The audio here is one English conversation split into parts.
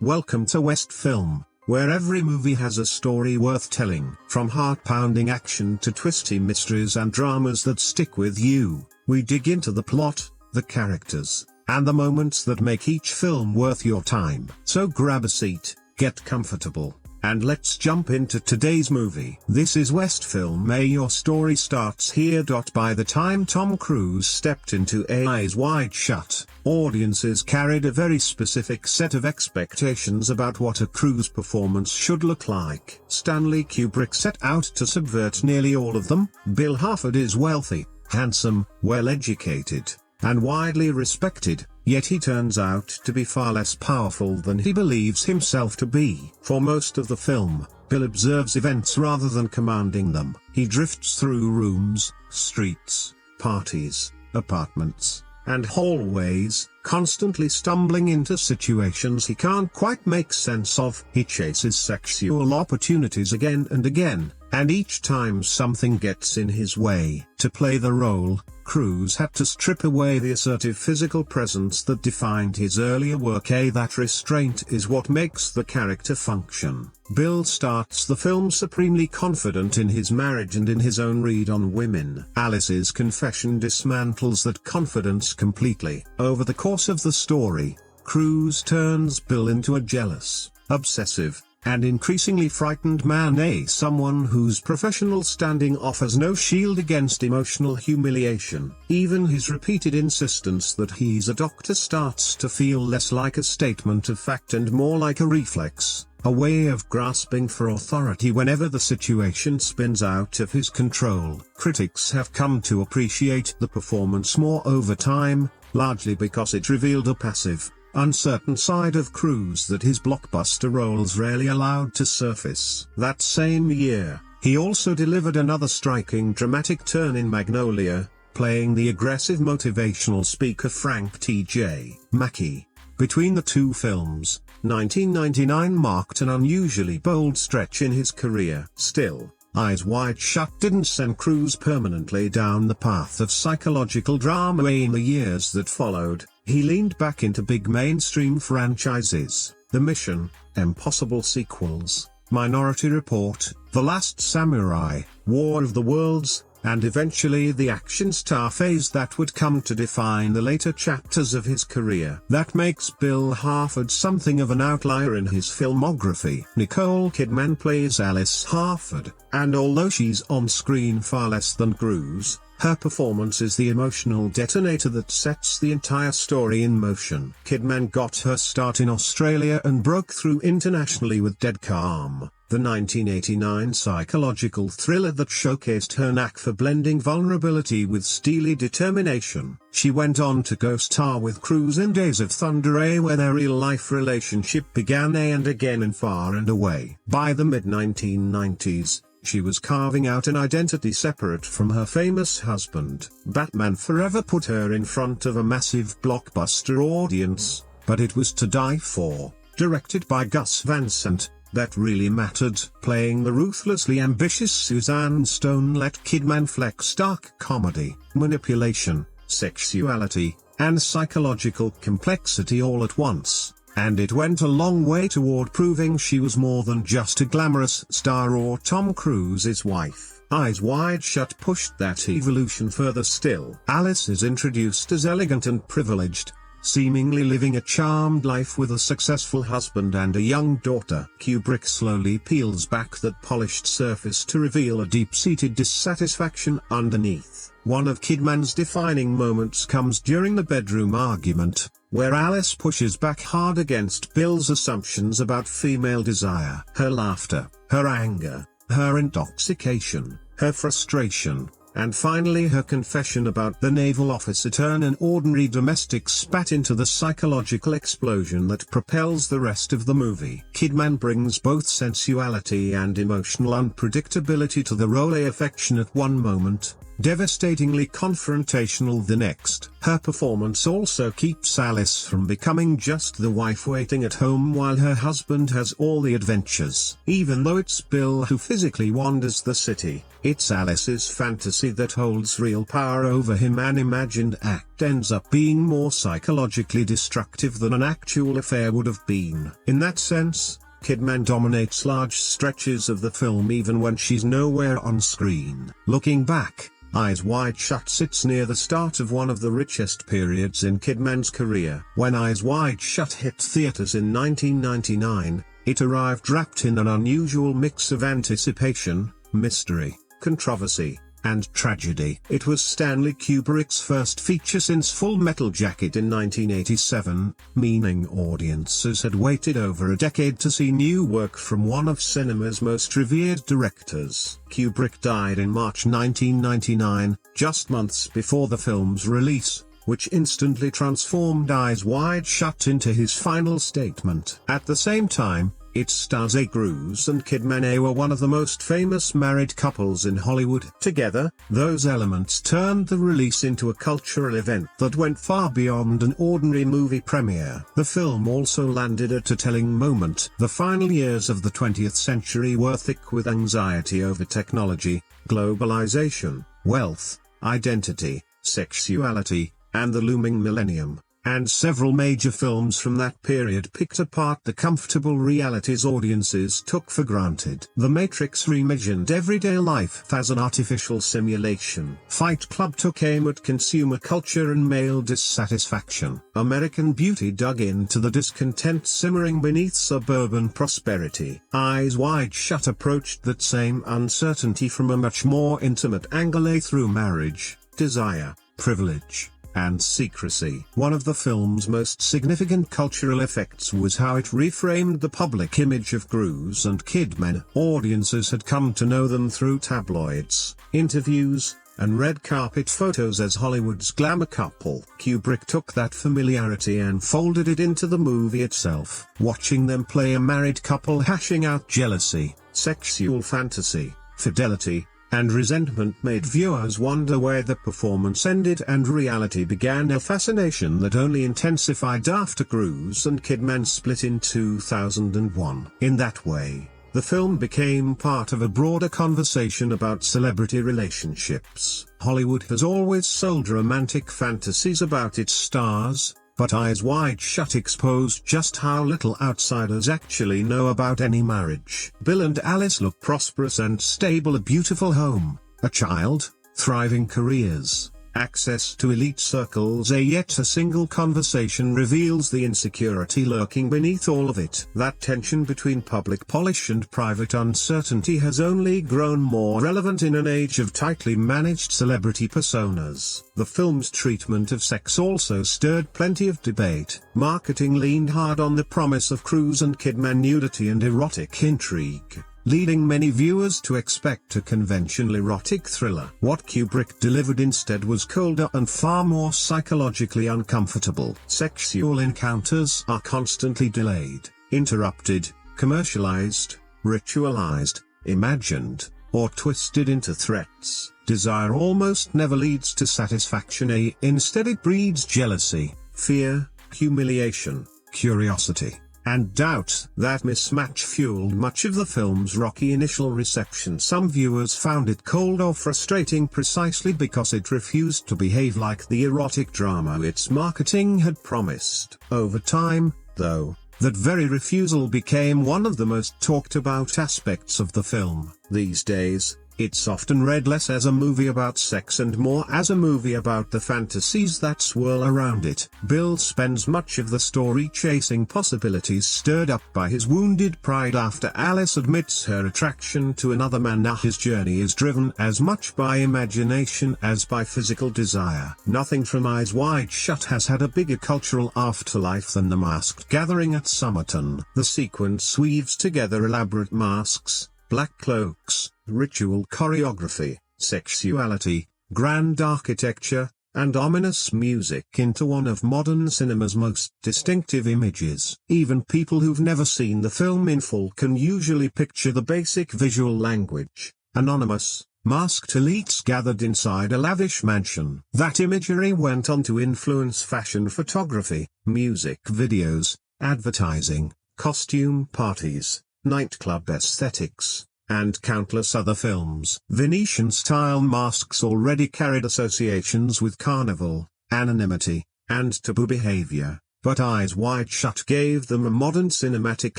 Welcome to West Film, where every movie has a story worth telling. From heart-pounding action to twisty mysteries and dramas that stick with you, we dig into the plot, the characters, and the moments that make each film worth your time. So grab a seat, get comfortable, and let's jump into today's movie. This is West Film. Your story starts here. By the time Tom Cruise stepped into Eyes Wide Shut, audiences carried a very specific set of expectations about what a Cruise performance should look like. Stanley Kubrick set out to subvert nearly all of them. Bill Harford is wealthy, handsome, well-educated, and widely respected, yet he turns out to be far less powerful than he believes himself to be. For most of the film, Bill observes events rather than commanding them. He drifts through rooms, streets, parties, apartments, and hallways, constantly stumbling into situations he can't quite make sense of. He chases sexual opportunities again and again, and each time something gets in his way. To play the role, Cruise had to strip away the assertive physical presence that defined his earlier work. That restraint is what makes the character function. Bill starts the film supremely confident in his marriage and in his own read on women. Alice's confession dismantles that confidence completely. Over the course of the story, Cruise turns Bill into a jealous, obsessive, and increasingly frightened man, someone whose professional standing offers no shield against emotional humiliation. Even his repeated insistence that he's a doctor starts to feel less like a statement of fact and more like a reflex, a way of grasping for authority whenever the situation spins out of his control. Critics have come to appreciate the performance more over time, largely because it revealed a passive, uncertain side of Cruise that his blockbuster roles rarely allowed to surface. That same year, he also delivered another striking dramatic turn in Magnolia, playing the aggressive motivational speaker Frank T.J. Mackey. Between the two films, 1999 marked an unusually bold stretch in his career. Still, Eyes Wide Shut didn't send Cruise permanently down the path of psychological drama. In the years that followed, he leaned back into big mainstream franchises: The Mission, Impossible sequels, Minority Report, The Last Samurai, War of the Worlds, and eventually the action star phase that would come to define the later chapters of his career. That makes Bill Harford something of an outlier in his filmography. Nicole Kidman plays Alice Harford, and although she's on screen far less than Cruise, her performance is the emotional detonator that sets the entire story in motion. Kidman got her start in Australia and broke through internationally with Dead Calm, the 1989 psychological thriller that showcased her knack for blending vulnerability with steely determination. She went on to co-star with Cruise in Days of Thunder, where their real-life relationship began, and again in Far and Away. By the mid-1990s, she was carving out an identity separate from her famous husband. Batman Forever put her in front of a massive blockbuster audience, but it was To Die For, directed by Gus Van Sant, that really mattered. Playing the ruthlessly ambitious Suzanne Stone let Kidman flex dark comedy, manipulation, sexuality, and psychological complexity all at once. And it went a long way toward proving she was more than just a glamorous star or Tom Cruise's wife. Eyes Wide Shut pushed that evolution further still. Alice is introduced as elegant and privileged, seemingly living a charmed life with a successful husband and a young daughter. Kubrick slowly peels back that polished surface to reveal a deep-seated dissatisfaction underneath. One of Kidman's defining moments comes during the bedroom argument, where Alice pushes back hard against Bill's assumptions about female desire. Her laughter, her anger, her intoxication, her frustration, and finally her confession about the naval officer turn an ordinary domestic spat into the psychological explosion that propels the rest of the movie. Kidman brings both sensuality and emotional unpredictability to the role. Affectionate one moment, devastatingly confrontational the next. Her performance also keeps Alice from becoming just the wife waiting at home while her husband has all the adventures. Even though it's Bill who physically wanders the city, it's Alice's fantasy that holds real power over him. An imagined act ends up being more psychologically destructive than an actual affair would have been. In that sense, Kidman dominates large stretches of the film even when she's nowhere on screen. Looking back, Eyes Wide Shut sits near the start of one of the richest periods in Kidman's career. When Eyes Wide Shut hit theaters in 1999, it arrived wrapped in an unusual mix of anticipation, mystery, controversy, and tragedy. It was Stanley Kubrick's first feature since Full Metal Jacket in 1987, meaning audiences had waited over a decade to see new work from one of cinema's most revered directors. Kubrick died in March 1999, just months before the film's release, which instantly transformed Eyes Wide Shut into his final statement. At the same time, its stars Cruise and Kidman were one of the most famous married couples in Hollywood. Together, those elements turned the release into a cultural event that went far beyond an ordinary movie premiere. The film also landed at a telling moment. The final years of the 20th century were thick with anxiety over technology, globalization, wealth, identity, sexuality, and the looming millennium. And several major films from that period picked apart the comfortable realities audiences took for granted. The Matrix reimagined everyday life as an artificial simulation. Fight Club took aim at consumer culture and male dissatisfaction. American Beauty dug into the discontent simmering beneath suburban prosperity. Eyes Wide Shut approached that same uncertainty from a much more intimate angle through marriage, desire, privilege, and secrecy. One of the film's most significant cultural effects was how it reframed the public image of Cruise and Kidman. Audiences had come to know them through tabloids, interviews, and red carpet photos as Hollywood's glamour couple. Kubrick took that familiarity and folded it into the movie itself. Watching them play a married couple hashing out jealousy, sexual fantasy, fidelity, and resentment made viewers wonder where the performance ended and reality began, a fascination that only intensified after Cruise and Kidman split in 2001. In that way, the film became part of a broader conversation about celebrity relationships. Hollywood has always sold romantic fantasies about its stars, but Eyes Wide Shut exposed just how little outsiders actually know about any marriage. Bill and Alice look prosperous and stable, a beautiful home, a child, thriving careers, access to elite circles, yet a single conversation reveals the insecurity lurking beneath all of it. That tension between public polish and private uncertainty has only grown more relevant in an age of tightly managed celebrity personas. The film's treatment of sex also stirred plenty of debate. Marketing leaned hard on the promise of Cruise and Kidman nudity and erotic intrigue, leading many viewers to expect a conventional erotic thriller. What Kubrick delivered instead was colder and far more psychologically uncomfortable. Sexual encounters are constantly delayed, interrupted, commercialized, ritualized, imagined, or twisted into threats. Desire almost never leads to satisfaction. Instead it breeds jealousy, fear, humiliation, curiosity, and doubt. That mismatch fueled much of the film's rocky initial reception. Some viewers found it cold or frustrating precisely because it refused to behave like the erotic drama its marketing had promised. Over time, though, that very refusal became one of the most talked about aspects of the film. These days, it's often read less as a movie about sex and more as a movie about the fantasies that swirl around it. Bill spends much of the story chasing possibilities stirred up by his wounded pride after Alice admits her attraction to another man. Now his journey is driven as much by imagination as by physical desire. Nothing from Eyes Wide Shut has had a bigger cultural afterlife than the masked gathering at Summerton. The sequence weaves together elaborate masks, black cloaks, ritual choreography, sexuality, grand architecture, and ominous music into one of modern cinema's most distinctive images. Even people who've never seen the film in full can usually picture the basic visual language: anonymous, masked elites gathered inside a lavish mansion. That imagery went on to influence fashion photography, music videos, advertising, costume parties, nightclub aesthetics, and countless other films. Venetian-style masks already carried associations with carnival, anonymity, and taboo behavior, but Eyes Wide Shut gave them a modern cinematic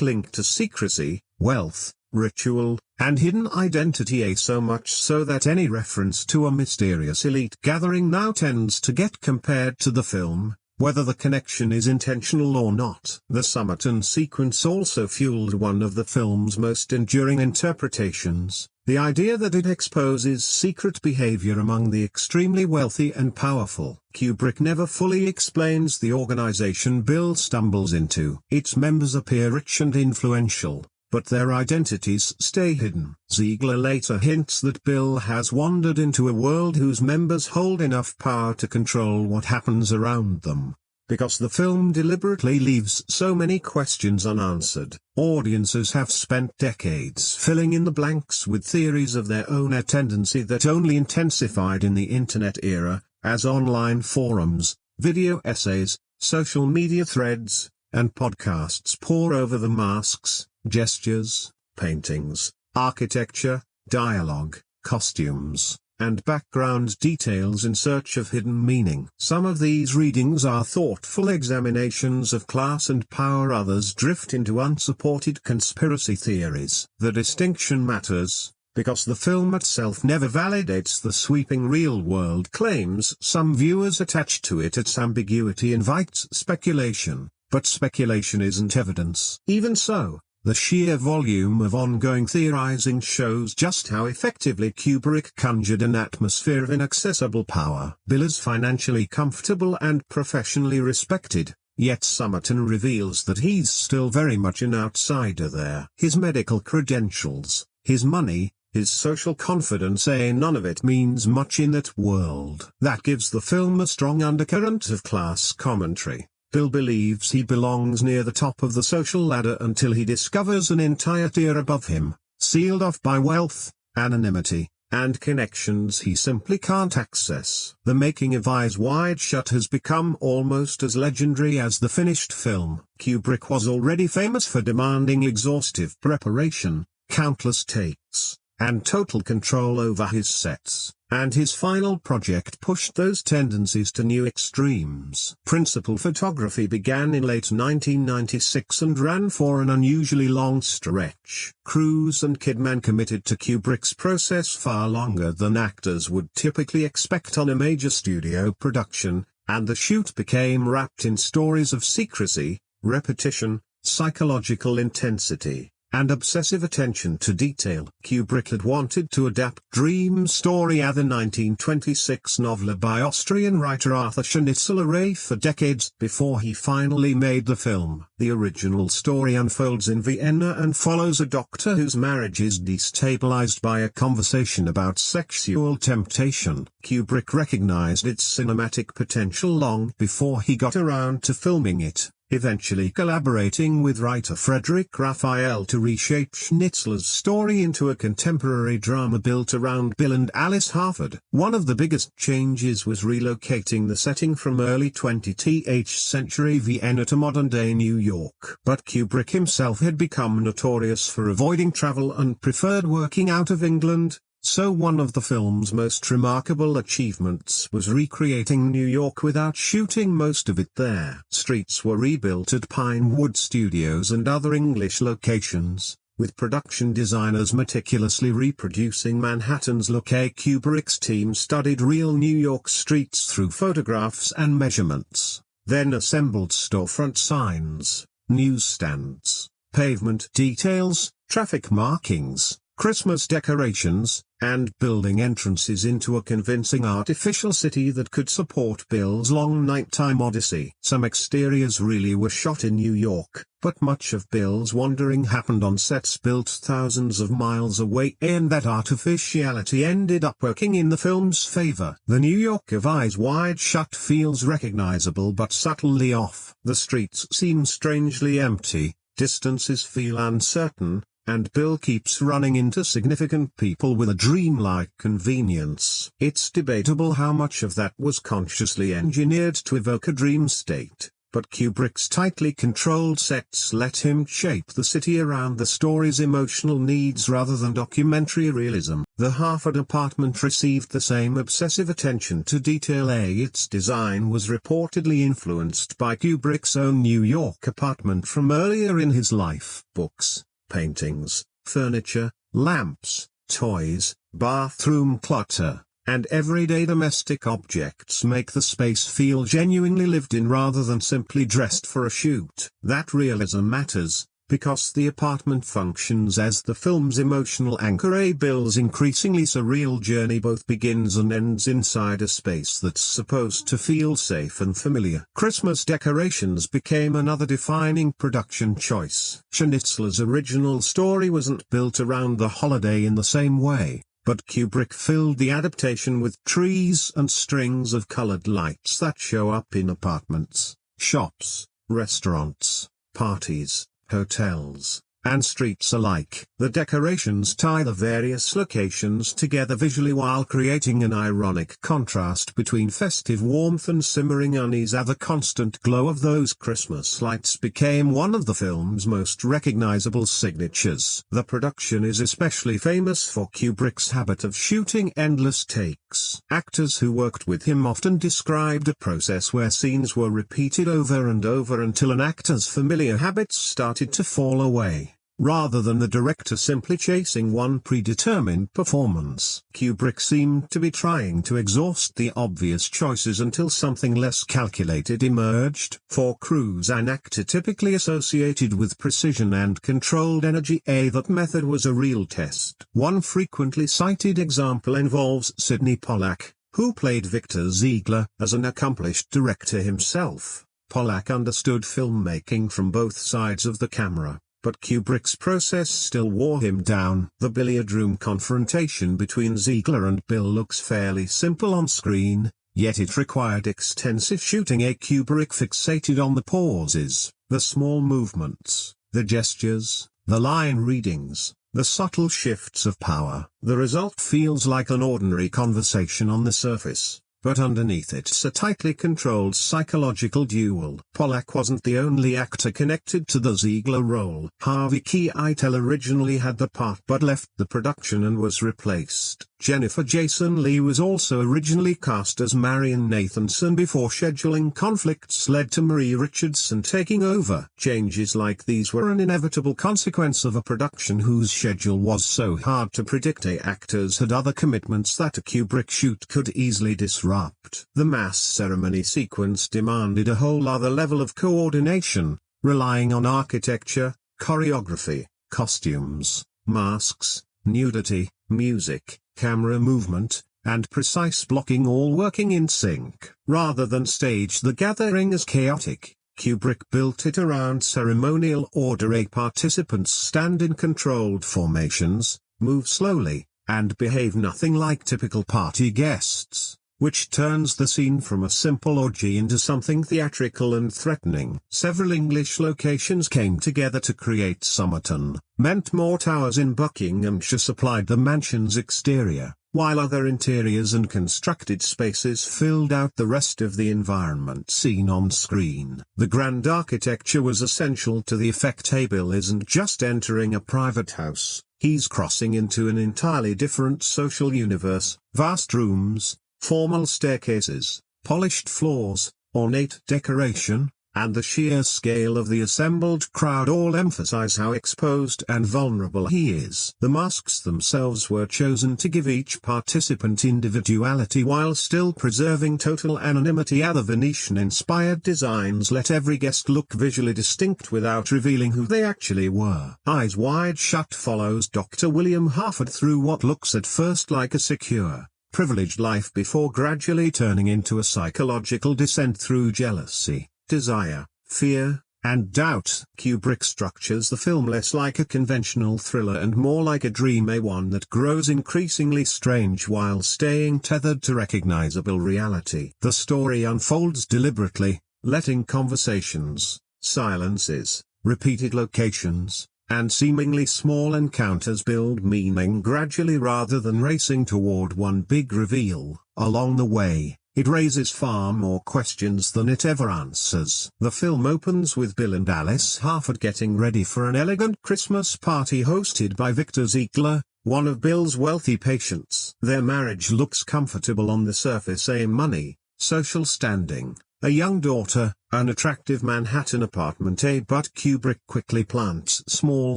link to secrecy, wealth, ritual, and hidden identity, so much so that any reference to a mysterious elite gathering now tends to get compared to the film, whether the connection is intentional or not. The Somerton sequence also fueled one of the film's most enduring interpretations, the idea that it exposes secret behavior among the extremely wealthy and powerful. Kubrick never fully explains the organization Bill stumbles into. Its members appear rich and influential, but their identities stay hidden. Ziegler later hints that Bill has wandered into a world whose members hold enough power to control what happens around them. Because the film deliberately leaves so many questions unanswered, audiences have spent decades filling in the blanks with theories of their own, a tendency that only intensified in the internet era, as online forums, video essays, social media threads, and podcasts pour over the masks, gestures, paintings, architecture, dialogue, costumes, and background details in search of hidden meaning. Some of these readings are thoughtful examinations of class and power, others drift into unsupported conspiracy theories. The distinction matters, because the film itself never validates the sweeping real-world claims some viewers attach to it. Its ambiguity invites speculation, but speculation isn't evidence. Even so, the sheer volume of ongoing theorizing shows just how effectively Kubrick conjured an atmosphere of inaccessible power. Bill is financially comfortable and professionally respected, yet Somerton reveals that he's still very much an outsider there. His medical credentials, his money, his social confidence, none of it means much in that world. That gives the film a strong undercurrent of class commentary. Bill believes he belongs near the top of the social ladder until he discovers an entire tier above him, sealed off by wealth, anonymity, and connections he simply can't access. The making of Eyes Wide Shut has become almost as legendary as the finished film. Kubrick was already famous for demanding exhaustive preparation, countless takes, and total control over his sets, and his final project pushed those tendencies to new extremes. Principal photography began in late 1996 and ran for an unusually long stretch. Cruise and Kidman committed to Kubrick's process far longer than actors would typically expect on a major studio production, and the shoot became wrapped in stories of secrecy, repetition, psychological intensity, and obsessive attention to detail. Kubrick had wanted to adapt Dream Story, the 1926 novel by Austrian writer Arthur Schnitzler for decades before he finally made the film. The original story unfolds in Vienna and follows a doctor whose marriage is destabilized by a conversation about sexual temptation. Kubrick recognized its cinematic potential long before he got around to filming it, eventually collaborating with writer Frederick Raphael to reshape Schnitzler's story into a contemporary drama built around Bill and Alice Harford. One of the biggest changes was relocating the setting from early 20th century Vienna to modern-day New York. But Kubrick himself had become notorious for avoiding travel and preferred working out of England. So one of the film's most remarkable achievements was recreating New York without shooting most of it there. Streets were rebuilt at Pinewood Studios and other English locations, with production designers meticulously reproducing Manhattan's look. Kubrick's team studied real New York streets through photographs and measurements, then assembled storefront signs, newsstands, pavement details, traffic markings, Christmas decorations, and building entrances into a convincing artificial city that could support Bill's long nighttime odyssey. Some exteriors really were shot in New York, but much of Bill's wandering happened on sets built thousands of miles away, and that artificiality ended up working in the film's favor. The New York of Eyes Wide Shut feels recognizable but subtly off. The streets seem strangely empty, distances feel uncertain, and Bill keeps running into significant people with a dreamlike convenience. It's debatable how much of that was consciously engineered to evoke a dream state, but Kubrick's tightly controlled sets let him shape the city around the story's emotional needs rather than documentary realism. The Harford apartment received the same obsessive attention to detail. Its design was reportedly influenced by Kubrick's own New York apartment from earlier in his life. Books, paintings, furniture, lamps, toys, bathroom clutter, and everyday domestic objects make the space feel genuinely lived in rather than simply dressed for a shoot. That realism matters, because the apartment functions as the film's emotional anchor. Bill's increasingly surreal journey both begins and ends inside a space that's supposed to feel safe and familiar. Christmas decorations became another defining production choice. Schnitzler's original story wasn't built around the holiday in the same way, but Kubrick filled the adaptation with trees and strings of colored lights that show up in apartments, shops, restaurants, parties, hotels, and streets alike. The decorations tie the various locations together visually while creating an ironic contrast between festive warmth and simmering unease. The constant glow of those Christmas lights became one of the film's most recognizable signatures. The production is especially famous for Kubrick's habit of shooting endless takes. Actors who worked with him often described a process where scenes were repeated over and over until an actor's familiar habits started to fall away, rather than the director simply chasing one predetermined performance. Kubrick seemed to be trying to exhaust the obvious choices until something less calculated emerged. For Cruise, an actor typically associated with precision and controlled energy, that method was a real test. One frequently cited example involves Sidney Pollack, who played Victor Ziegler. As an accomplished director himself, Pollack understood filmmaking from both sides of the camera, but Kubrick's process still wore him down. The billiard room confrontation between Ziegler and Bill looks fairly simple on screen, yet it required extensive shooting. Kubrick fixated on the pauses, the small movements, the gestures, the line readings, the subtle shifts of power. The result feels like an ordinary conversation on the surface, but underneath it's a tightly controlled psychological duel. Pollack wasn't the only actor connected to the Ziegler role. Harvey Keitel originally had the part but left the production and was replaced. Jennifer Jason Leigh was also originally cast as Marion Nathanson before scheduling conflicts led to Marie Richardson taking over. Changes like these were an inevitable consequence of a production whose schedule was so hard to predict. Actors had other commitments that a Kubrick shoot could easily disrupt. The mass ceremony sequence demanded a whole other level of coordination, relying on architecture, choreography, costumes, masks, nudity, music, camera movement, and precise blocking, all working in sync. Rather than stage the gathering as chaotic, Kubrick built it around ceremonial order. Participants stand in controlled formations, move slowly, and behave nothing like typical party guests, which turns the scene from a simple orgy into something theatrical and threatening. Several English locations came together to create Somerton. Mentmore Towers in Buckinghamshire supplied the mansion's exterior, while other interiors and constructed spaces filled out the rest of the environment seen on screen. The grand architecture was essential to the effect. Bill isn't just entering a private house, he's crossing into an entirely different social universe. Vast rooms, formal staircases, polished floors, ornate decoration, and the sheer scale of the assembled crowd all emphasize how exposed and vulnerable he is. The masks themselves were chosen to give each participant individuality while still preserving total anonymity. The Venetian-inspired designs let every guest look visually distinct without revealing who they actually were. Eyes Wide Shut follows Dr. William Harford through what looks at first like a secure, privileged life before gradually turning into a psychological descent through jealousy, desire, fear, and doubt. Kubrick structures the film less like a conventional thriller and more like a dream, one that grows increasingly strange while staying tethered to recognizable reality. The story unfolds deliberately, letting conversations, silences, repeated locations, and seemingly small encounters build meaning gradually rather than racing toward one big reveal. Along the way, it raises far more questions than it ever answers. The film opens with Bill and Alice Harford getting ready for an elegant Christmas party hosted by Victor Ziegler, one of Bill's wealthy patients. Their marriage looks comfortable on the surface: money, social standing, a young daughter, an attractive Manhattan apartment. But Kubrick quickly plants small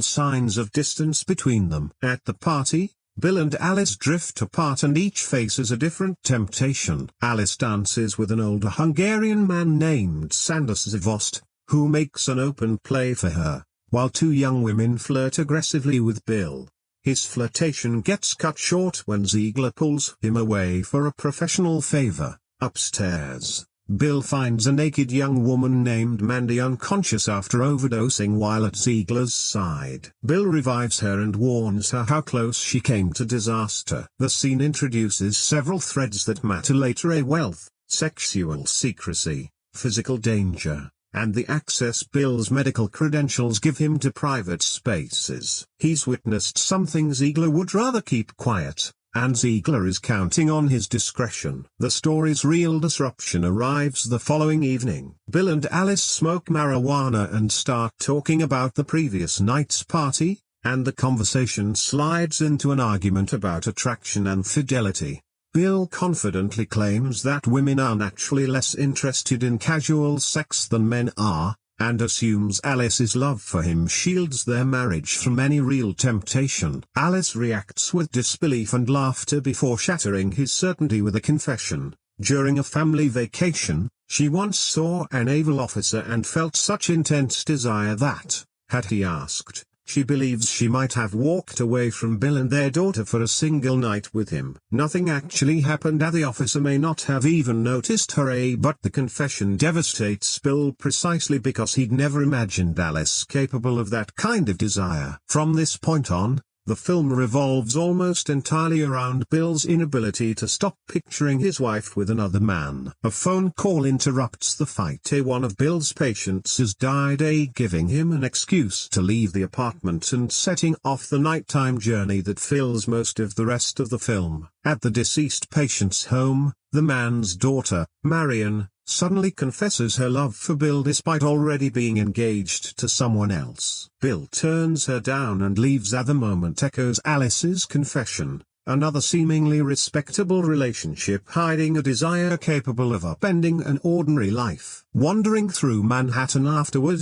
signs of distance between them. At the party, Bill and Alice drift apart and each faces a different temptation. Alice dances with an older Hungarian man named Sandus Zavost, who makes an open play for her, while two young women flirt aggressively with Bill. His flirtation gets cut short when Ziegler pulls him away for a professional favor. Upstairs, Bill finds a naked young woman named Mandy unconscious after overdosing while at Ziegler's side. Bill revives her and warns her how close she came to disaster. The scene introduces several threads that matter later: wealth, sexual secrecy, physical danger, and the access Bill's medical credentials give him to private spaces. He's witnessed something Ziegler would rather keep quiet, and Ziegler is counting on his discretion. The story's real disruption arrives the following evening. Bill and Alice smoke marijuana and start talking about the previous night's party, and the conversation slides into an argument about attraction and fidelity. Bill confidently claims that women are naturally less interested in casual sex than men are, and assumes Alice's love for him shields their marriage from any real temptation. Alice reacts with disbelief and laughter before shattering his certainty with a confession. During a family vacation, she once saw a naval officer and felt such intense desire that, had he asked, she believes she might have walked away from Bill and their daughter for a single night with him. Nothing actually happened, and the officer may not have even noticed her, but the confession devastates Bill precisely because he'd never imagined Alice capable of that kind of desire. From this point on, the film revolves almost entirely around Bill's inability to stop picturing his wife with another man. A phone call interrupts the fight. One of Bill's patients has died, giving him an excuse to leave the apartment and setting off the nighttime journey that fills most of the rest of the film. At the deceased patient's home, the man's daughter, Marion, suddenly confesses her love for Bill despite already being engaged to someone else. Bill turns her down and leaves. At the moment echoes Alice's confession, another seemingly respectable relationship hiding a desire capable of upending an ordinary life. Wandering through Manhattan afterward,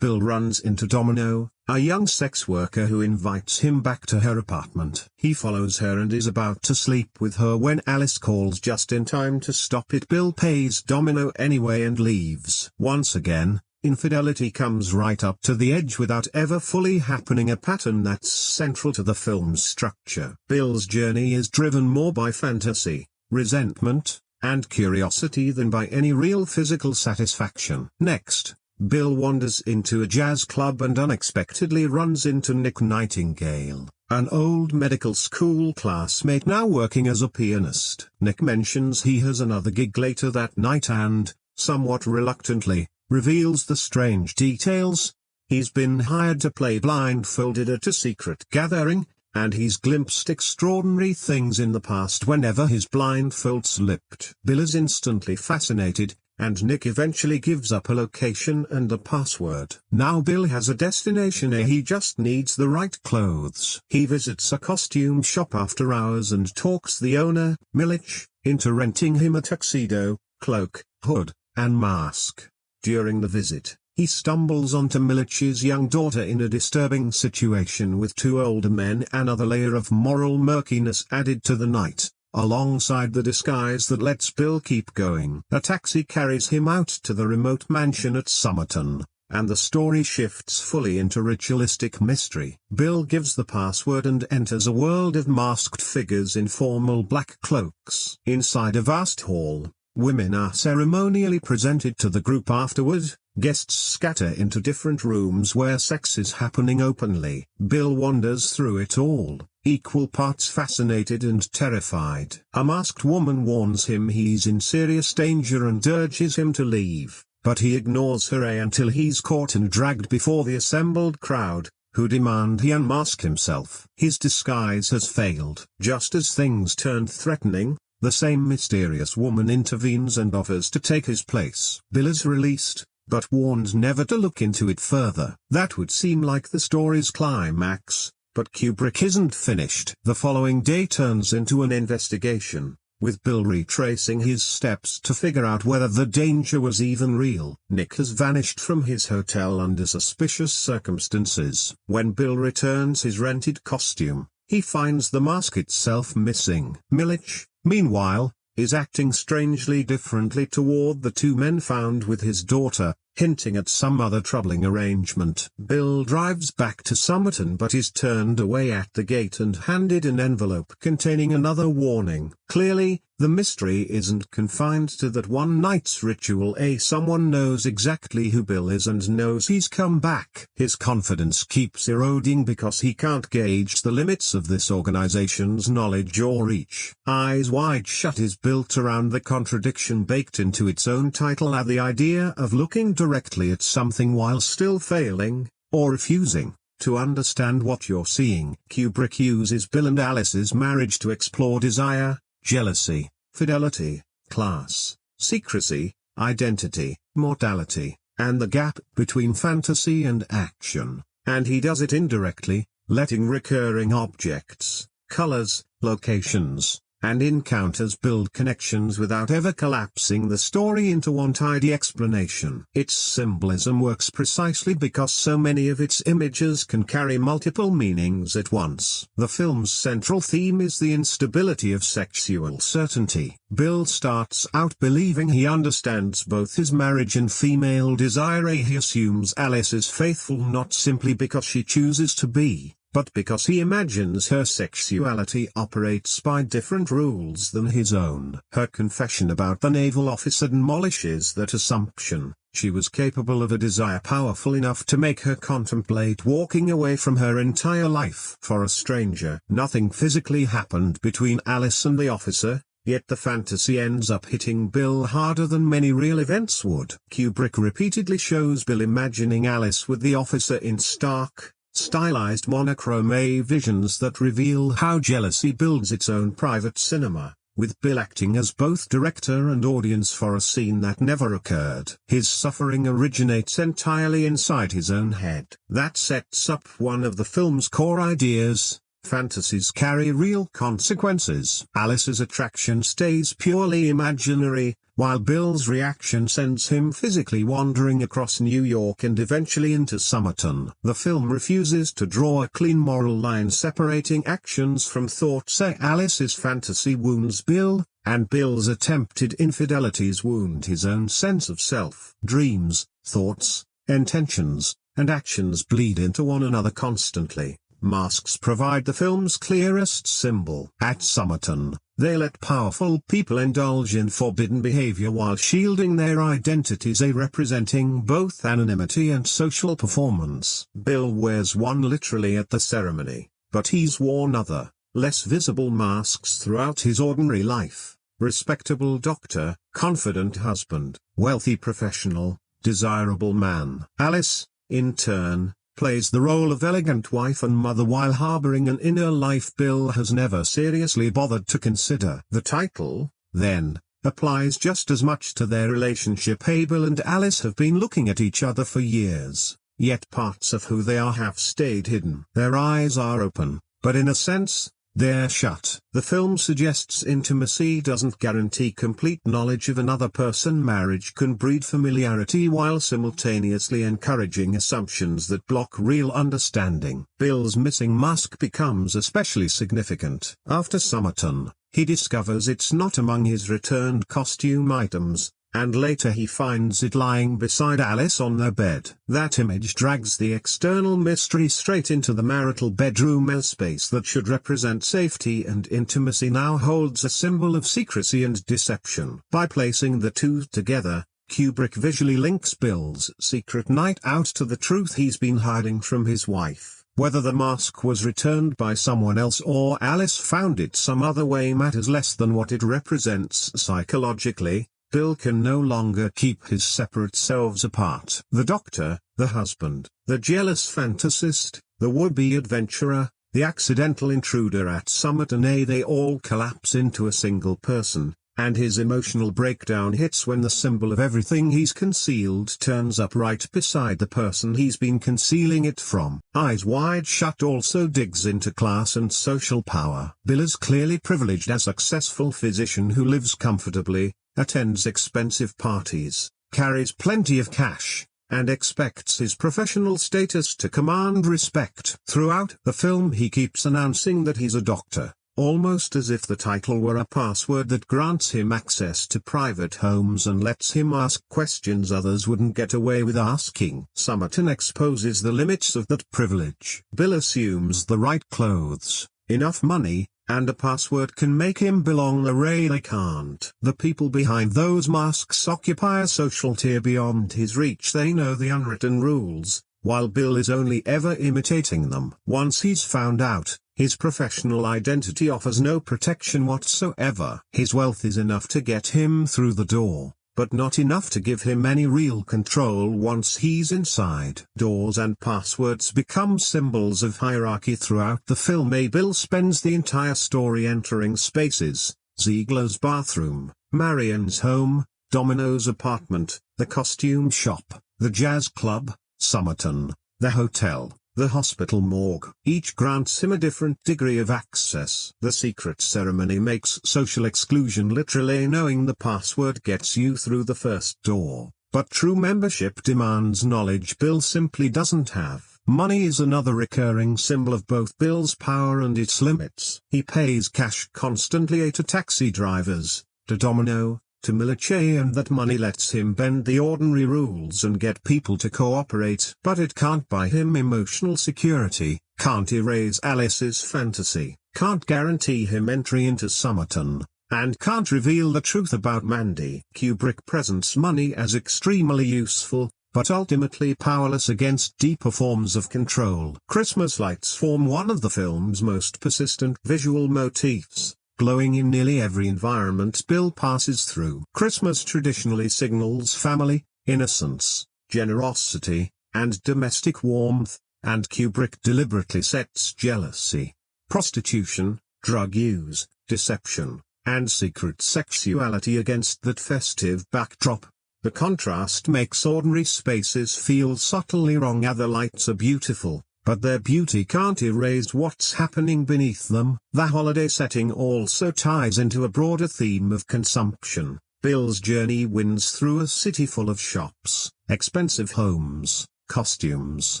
Bill runs into Domino, a young sex worker who invites him back to her apartment. He follows her and is about to sleep with her when Alice calls just in time to stop it. Bill pays Domino anyway and leaves. Once again, infidelity comes right up to the edge without ever fully happening, a pattern that's central to the film's structure. Bill's journey is driven more by fantasy, resentment, and curiosity than by any real physical satisfaction. Next, Bill wanders into a jazz club and unexpectedly runs into Nick Nightingale, an old medical school classmate now working as a pianist. Nick mentions he has another gig later that night and, somewhat reluctantly, reveals the strange details. He's been hired to play blindfolded at a secret gathering, and he's glimpsed extraordinary things in the past whenever his blindfold slipped. Bill is instantly fascinated, and Nick eventually gives up a location and a password. Now Bill has a destination, he just needs the right clothes. He visits a costume shop after hours and talks the owner, Milich, into renting him a tuxedo, cloak, hood, and mask. During the visit, he stumbles onto Milich's young daughter in a disturbing situation with two older men, another layer of moral murkiness added to the night, alongside the disguise that lets Bill keep going. A taxi carries him out to the remote mansion at Somerton, and the story shifts fully into ritualistic mystery. Bill gives the password and enters a world of masked figures in formal black cloaks. Inside a vast hall, women are ceremonially presented to the group afterward. Guests scatter into different rooms where sex is happening openly. Bill wanders through it all, equal parts fascinated and terrified. A masked woman warns him he's in serious danger and urges him to leave, but he ignores her until he's caught and dragged before the assembled crowd. who demand he unmask himself. His disguise has failed. Just as things turned threatening, the same mysterious woman intervenes and offers to take his place. Bill is released, but warned never to look into it further. That would seem like the story's climax, but Kubrick isn't finished. The following day turns into an investigation, with Bill retracing his steps to figure out whether the danger was even real. Nick has vanished from his hotel under suspicious circumstances. When Bill returns his rented costume, he finds the mask itself missing. Millich, meanwhile, is acting strangely differently toward the two men found with his daughter, hinting at some other troubling arrangement. Bill drives back to Somerton but is turned away at the gate and handed an envelope containing another warning. Clearly, the mystery isn't confined to that one night's ritual. Someone knows exactly who Bill is and knows he's come back. His confidence keeps eroding because he can't gauge the limits of this organization's knowledge or reach. Eyes Wide Shut is built around the contradiction baked into its own title at the idea of looking directly at something while still failing, or refusing, to understand what you're seeing. Kubrick uses Bill and Alice's marriage to explore desire, jealousy, fidelity, class, secrecy, identity, mortality, and the gap between fantasy and action, and he does it indirectly, letting recurring objects, colors, locations, and encounters build connections without ever collapsing the story into one tidy explanation. Its symbolism works precisely because so many of its images can carry multiple meanings at once. The film's central theme is the instability of sexual certainty. Bill starts out believing he understands both his marriage and female desire. He assumes Alice is faithful not simply because she chooses to be, but because he imagines her sexuality operates by different rules than his own. Her confession about the naval officer demolishes that assumption. She was capable of a desire powerful enough to make her contemplate walking away from her entire life for a stranger. Nothing physically happened between Alice and the officer, yet the fantasy ends up hitting Bill harder than many real events would. Kubrick repeatedly shows Bill imagining Alice with the officer in stark, stylized monochrome visions that reveal how jealousy builds its own private cinema, with Bill acting as both director and audience for a scene that never occurred. His suffering originates entirely inside his own head. That sets up one of the film's core ideas: fantasies carry real consequences. Alice's attraction stays purely imaginary, while Bill's reaction sends him physically wandering across New York and eventually into Somerton. The film refuses to draw a clean moral line separating actions from thoughts. Alice's fantasy wounds Bill, and Bill's attempted infidelities wound his own sense of self. Dreams, thoughts, intentions, and actions bleed into one another constantly. Masks provide the film's clearest symbol. At Somerton, they let powerful people indulge in forbidden behavior while shielding their identities, representing both anonymity and social performance. Bill wears one literally at the ceremony, but he's worn other, less visible masks throughout his ordinary life: respectable doctor, confident husband, wealthy professional, desirable man. Alice, in turn, plays the role of elegant wife and mother while harboring an inner life Bill has never seriously bothered to consider. The title, then, applies just as much to their relationship. Bill and Alice have been looking at each other for years, yet parts of who they are have stayed hidden. Their eyes are open, but in a sense, they're shut. The film suggests intimacy doesn't guarantee complete knowledge of another person. Marriage can breed familiarity while simultaneously encouraging assumptions that block real understanding. Bill's missing mask becomes especially significant. After Somerton, he discovers it's not among his returned costume items, and later he finds it lying beside Alice on their bed. That image drags the external mystery straight into the marital bedroom. A space that should represent safety and intimacy now holds a symbol of secrecy and deception. By placing the two together, Kubrick visually links Bill's secret night out to the truth he's been hiding from his wife. Whether the mask was returned by someone else or Alice found it some other way matters less than what it represents psychologically. Bill can no longer keep his separate selves apart. The doctor, the husband, the jealous fantasist, the would-be adventurer, the accidental intruder at Somerton. They all collapse into a single person, and his emotional breakdown hits when the symbol of everything he's concealed turns up right beside the person he's been concealing it from. Eyes Wide Shut also digs into class and social power. Bill is clearly privileged, a successful physician who lives comfortably, attends expensive parties, carries plenty of cash, and expects his professional status to command respect. Throughout the film he keeps announcing that he's a doctor, almost as if the title were a password that grants him access to private homes and lets him ask questions others wouldn't get away with asking. Somerton exposes the limits of that privilege. Bill assumes the right clothes, enough money, and a password can make him belong. They can't. The people behind those masks occupy a social tier beyond his reach. They know the unwritten rules, while Bill is only ever imitating them. Once he's found out, his professional identity offers no protection whatsoever. His wealth is enough to get him through the door, but not enough to give him any real control once he's inside. Doors and passwords become symbols of hierarchy throughout the film. Bill spends the entire story entering spaces: Ziegler's bathroom, Marion's home, Domino's apartment, the costume shop, the jazz club, Somerton, the hotel, the hospital morgue. Each grants him a different degree of access. The secret ceremony makes social exclusion literally. Knowing the password gets you through the first door, but true membership demands knowledge Bill simply doesn't have. Money is another recurring symbol of both Bill's power and its limits. He pays cash constantly to taxi drivers, to Domino, to Milice, and that money lets him bend the ordinary rules and get people to cooperate. But it can't buy him emotional security, can't erase Alice's fantasy, can't guarantee him entry into Somerton, and can't reveal the truth about Mandy. Kubrick presents money as extremely useful, but ultimately powerless against deeper forms of control. Christmas lights form one of the film's most persistent visual motifs, glowing in nearly every environment Bill passes through. Christmas traditionally signals family, innocence, generosity, and domestic warmth, and Kubrick deliberately sets jealousy, prostitution, drug use, deception, and secret sexuality against that festive backdrop. The contrast makes ordinary spaces feel subtly wrong. Other lights are beautiful, but their beauty can't erase what's happening beneath them. The holiday setting also ties into a broader theme of consumption. Bill's journey winds through a city full of shops, expensive homes, costumes,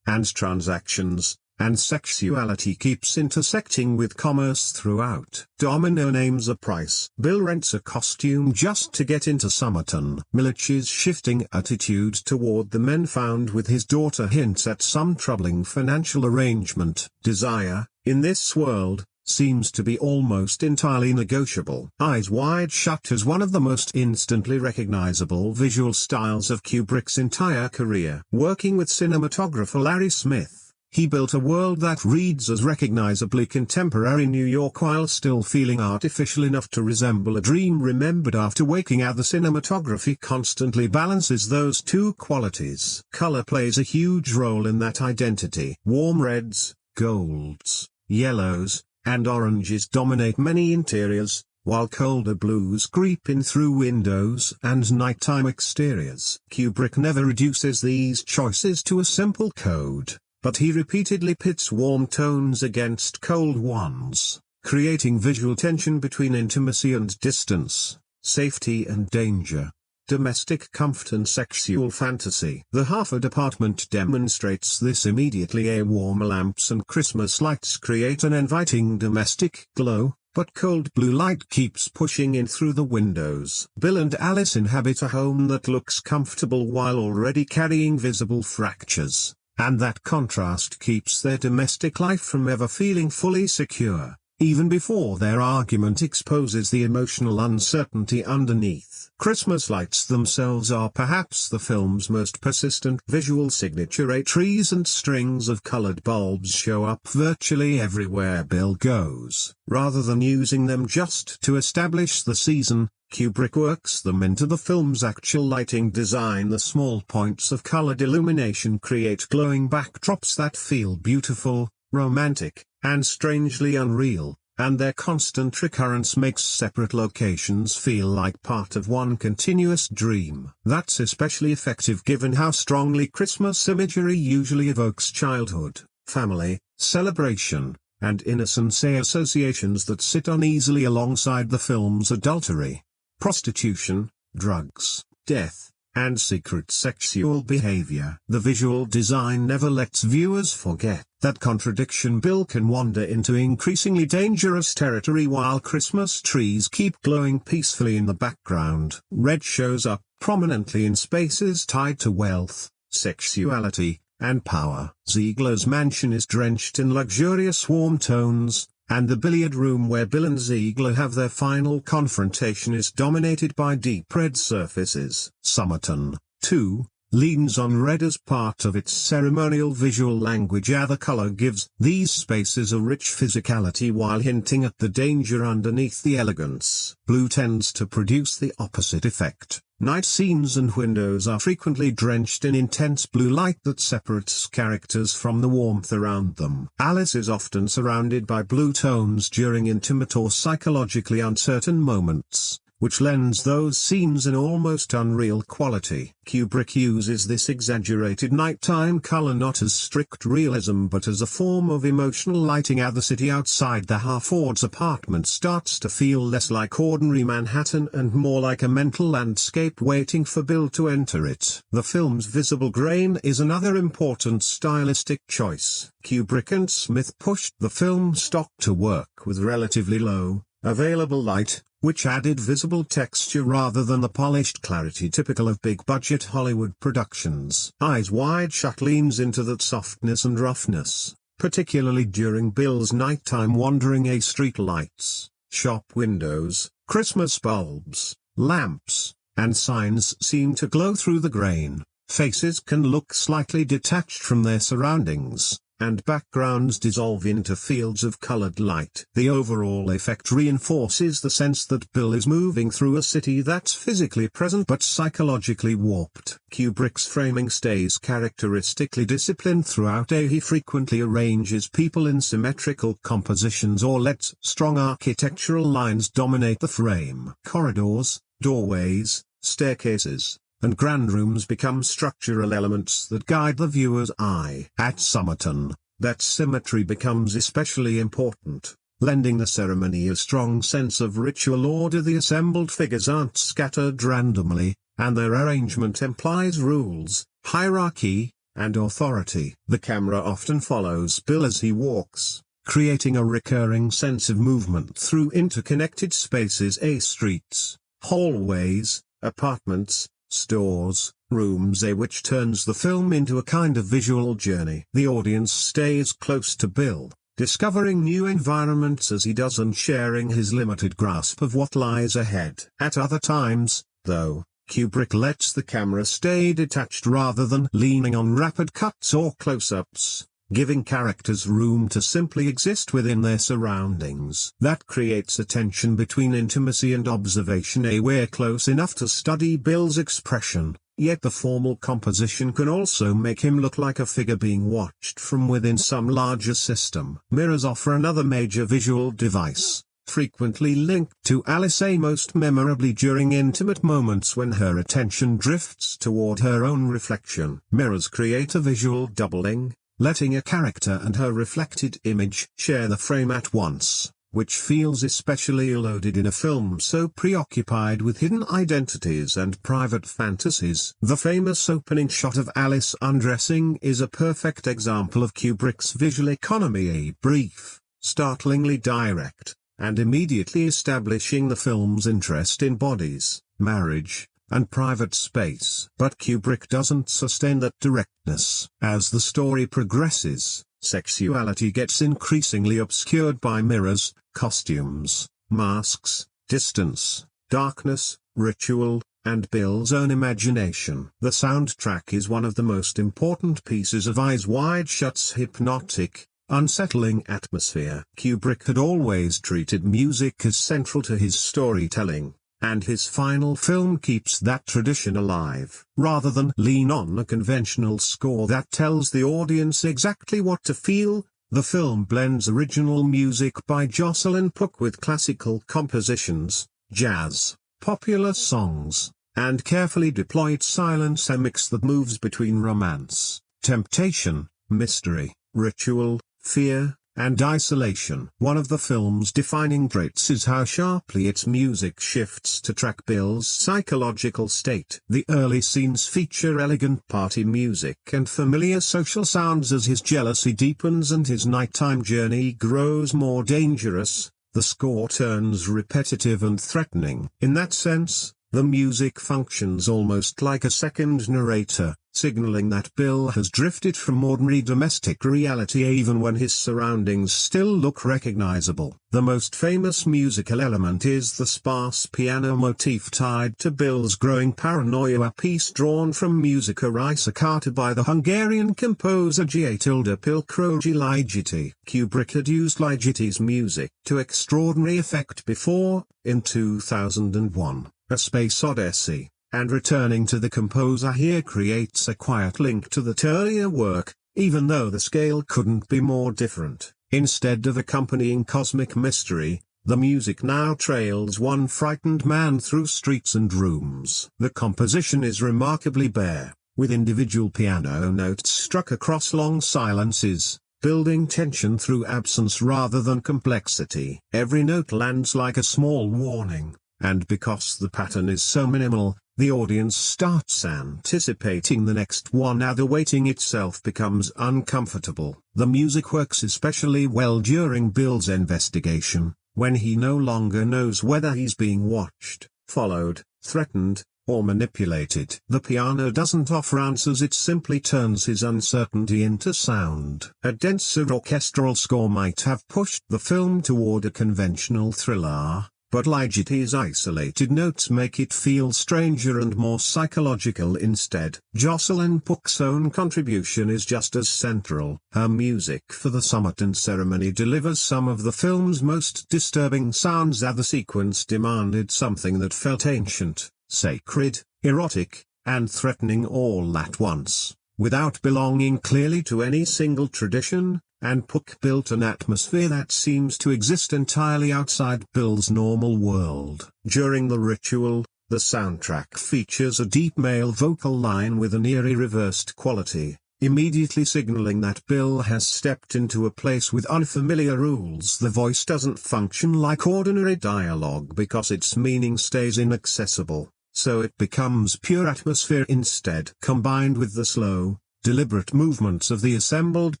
and transactions, and sexuality keeps intersecting with commerce throughout. Domino names a price. Bill rents a costume just to get into Somerton. Milich's shifting attitude toward the men found with his daughter hints at some troubling financial arrangement. Desire, in this world, seems to be almost entirely negotiable. Eyes Wide Shut is one of the most instantly recognizable visual styles of Kubrick's entire career. Working with cinematographer Larry Smith, he built a world that reads as recognizably contemporary New York while still feeling artificial enough to resemble a dream remembered after waking. The cinematography constantly balances those two qualities. Color plays a huge role in that identity. Warm reds, golds, yellows, and oranges dominate many interiors, while colder blues creep in through windows and nighttime exteriors. Kubrick never reduces these choices to a simple code, but he repeatedly pits warm tones against cold ones, creating visual tension between intimacy and distance, safety and danger, domestic comfort and sexual fantasy. The Harford apartment demonstrates this immediately. Warm lamps and Christmas lights create an inviting domestic glow, but cold blue light keeps pushing in through the windows. Bill and Alice inhabit a home that looks comfortable while already carrying visible fractures, and that contrast keeps their domestic life from ever feeling fully secure. even before their argument exposes the emotional uncertainty underneath. Christmas lights themselves are perhaps the film's most persistent visual signature. Trees and strings of colored bulbs show up virtually everywhere Bill goes. Rather than using them just to establish the season, Kubrick works them into the film's actual lighting design. The small points of colored illumination create glowing backdrops that feel beautiful, romantic, and strangely unreal, and their constant recurrence makes separate locations feel like part of one continuous dream. That's especially effective given how strongly Christmas imagery usually evokes childhood, family, celebration, and innocence, associations that sit uneasily alongside the film's adultery, prostitution, drugs, death, and secret sexual behavior. The visual design never lets viewers forget that contradiction. Bill can wander into increasingly dangerous territory while Christmas trees keep glowing peacefully in the background. Red shows up prominently in spaces tied to wealth, sexuality, and power. Ziegler's mansion is drenched in luxurious warm tones, and the billiard room where Bill and Ziegler have their final confrontation is dominated by deep red surfaces. Somerton, too, leans on red as part of its ceremonial visual language. The color gives these spaces a rich physicality while hinting at the danger underneath the elegance. Blue tends to produce the opposite effect. Night scenes and windows are frequently drenched in intense blue light that separates characters from the warmth around them. Alice is often surrounded by blue tones during intimate or psychologically uncertain moments, which lends those scenes an almost unreal quality. Kubrick uses this exaggerated nighttime color not as strict realism but as a form of emotional lighting. The city outside the Harford's apartment starts to feel less like ordinary Manhattan and more like a mental landscape waiting for Bill to enter it. The film's visible grain is another important stylistic choice. Kubrick and Smith pushed the film stock to work with relatively low, available light, which added visible texture rather than the polished clarity typical of big-budget Hollywood productions. Eyes Wide Shut leans into that softness and roughness, particularly during Bill's nighttime wandering. Street lights, shop windows, Christmas bulbs, lamps, and signs seem to glow through the grain. Faces can look slightly detached from their surroundings, and backgrounds dissolve into fields of colored light. The overall effect reinforces the sense that Bill is moving through a city that's physically present but psychologically warped. Kubrick's framing stays characteristically disciplined throughout. He frequently arranges people in symmetrical compositions or lets strong architectural lines dominate the frame. Corridors, doorways, staircases, and grand rooms become structural elements that guide the viewer's eye. At Somerton, that symmetry becomes especially important, lending the ceremony a strong sense of ritual order. The assembled figures aren't scattered randomly, and their arrangement implies rules, hierarchy, and authority. The camera often follows Bill as he walks, creating a recurring sense of movement through interconnected spaces. Streets, hallways, apartments, stores, rooms, which turns the film into a kind of visual journey. The audience stays close to Bill, discovering new environments as he does and sharing his limited grasp of what lies ahead. At other times, though, Kubrick lets the camera stay detached rather than leaning on rapid cuts or close-ups, giving characters room to simply exist within their surroundings. That creates a tension between intimacy and observation. We're close enough to study Bill's expression, yet the formal composition can also make him look like a figure being watched from within some larger system. Mirrors offer another major visual device, frequently linked to Alice, most memorably during intimate moments when her attention drifts toward her own reflection. Mirrors create a visual doubling, letting a character and her reflected image share the frame at once, which feels especially loaded in a film so preoccupied with hidden identities and private fantasies. The famous opening shot of Alice undressing is a perfect example of Kubrick's visual economy. Brief, startlingly direct, and immediately establishing the film's interest in bodies, marriage, and private space. But Kubrick doesn't sustain that directness. As the story progresses, sexuality gets increasingly obscured by mirrors, costumes, masks, distance, darkness, ritual, and Bill's own imagination. The soundtrack is one of the most important pieces of Eyes Wide Shut's hypnotic, unsettling atmosphere. Kubrick had always treated music as central to his storytelling, and his final film keeps that tradition alive. Rather than lean on a conventional score that tells the audience exactly what to feel, the film blends original music by Jocelyn Puck with classical compositions, jazz, popular songs, and carefully deployed silence, a mix that moves between romance, temptation, mystery, ritual, fear, and isolation. One of the film's defining traits is how sharply its music shifts to track Bill's psychological state. The early scenes feature elegant party music and familiar social sounds as his jealousy deepens and his nighttime journey grows more dangerous. The score turns repetitive and threatening. In that sense, the music functions almost like a second narrator, signaling that Bill has drifted from ordinary domestic reality even when his surroundings still look recognizable. The most famous musical element is the sparse piano motif tied to Bill's growing paranoia, a piece drawn from Musica Risicata by the Hungarian composer Gtilda Pilkrogi Ligeti. Kubrick had used Ligeti's music to extraordinary effect before, in 2001. A Space Odyssey, and returning to the composer here creates a quiet link to that earlier work, even though the scale couldn't be more different. Instead of accompanying cosmic mystery, the music now trails one frightened man through streets and rooms. The composition is remarkably bare, with individual piano notes struck across long silences, building tension through absence rather than complexity. Every note lands like a small warning, and because the pattern is so minimal, the audience starts anticipating the next one and the waiting itself becomes uncomfortable. The music works especially well during Bill's investigation, when he no longer knows whether he's being watched, followed, threatened, or manipulated. The piano doesn't offer answers, it simply turns his uncertainty into sound. A denser orchestral score might have pushed the film toward a conventional thriller, but Ligeti's isolated notes make it feel stranger and more psychological instead. Jocelyn Puck's own contribution is just as central. Her music for the Summerton ceremony delivers some of the film's most disturbing sounds, as the sequence demanded something that felt ancient, sacred, erotic, and threatening all at once, without belonging clearly to any single tradition. And Puck built an atmosphere that seems to exist entirely outside Bill's normal world. During the ritual, the soundtrack features a deep male vocal line with an eerie reversed quality, immediately signaling that Bill has stepped into a place with unfamiliar rules. The voice doesn't function like ordinary dialogue because its meaning stays inaccessible, so it becomes pure atmosphere instead. Combined with the slow, deliberate movements of the assembled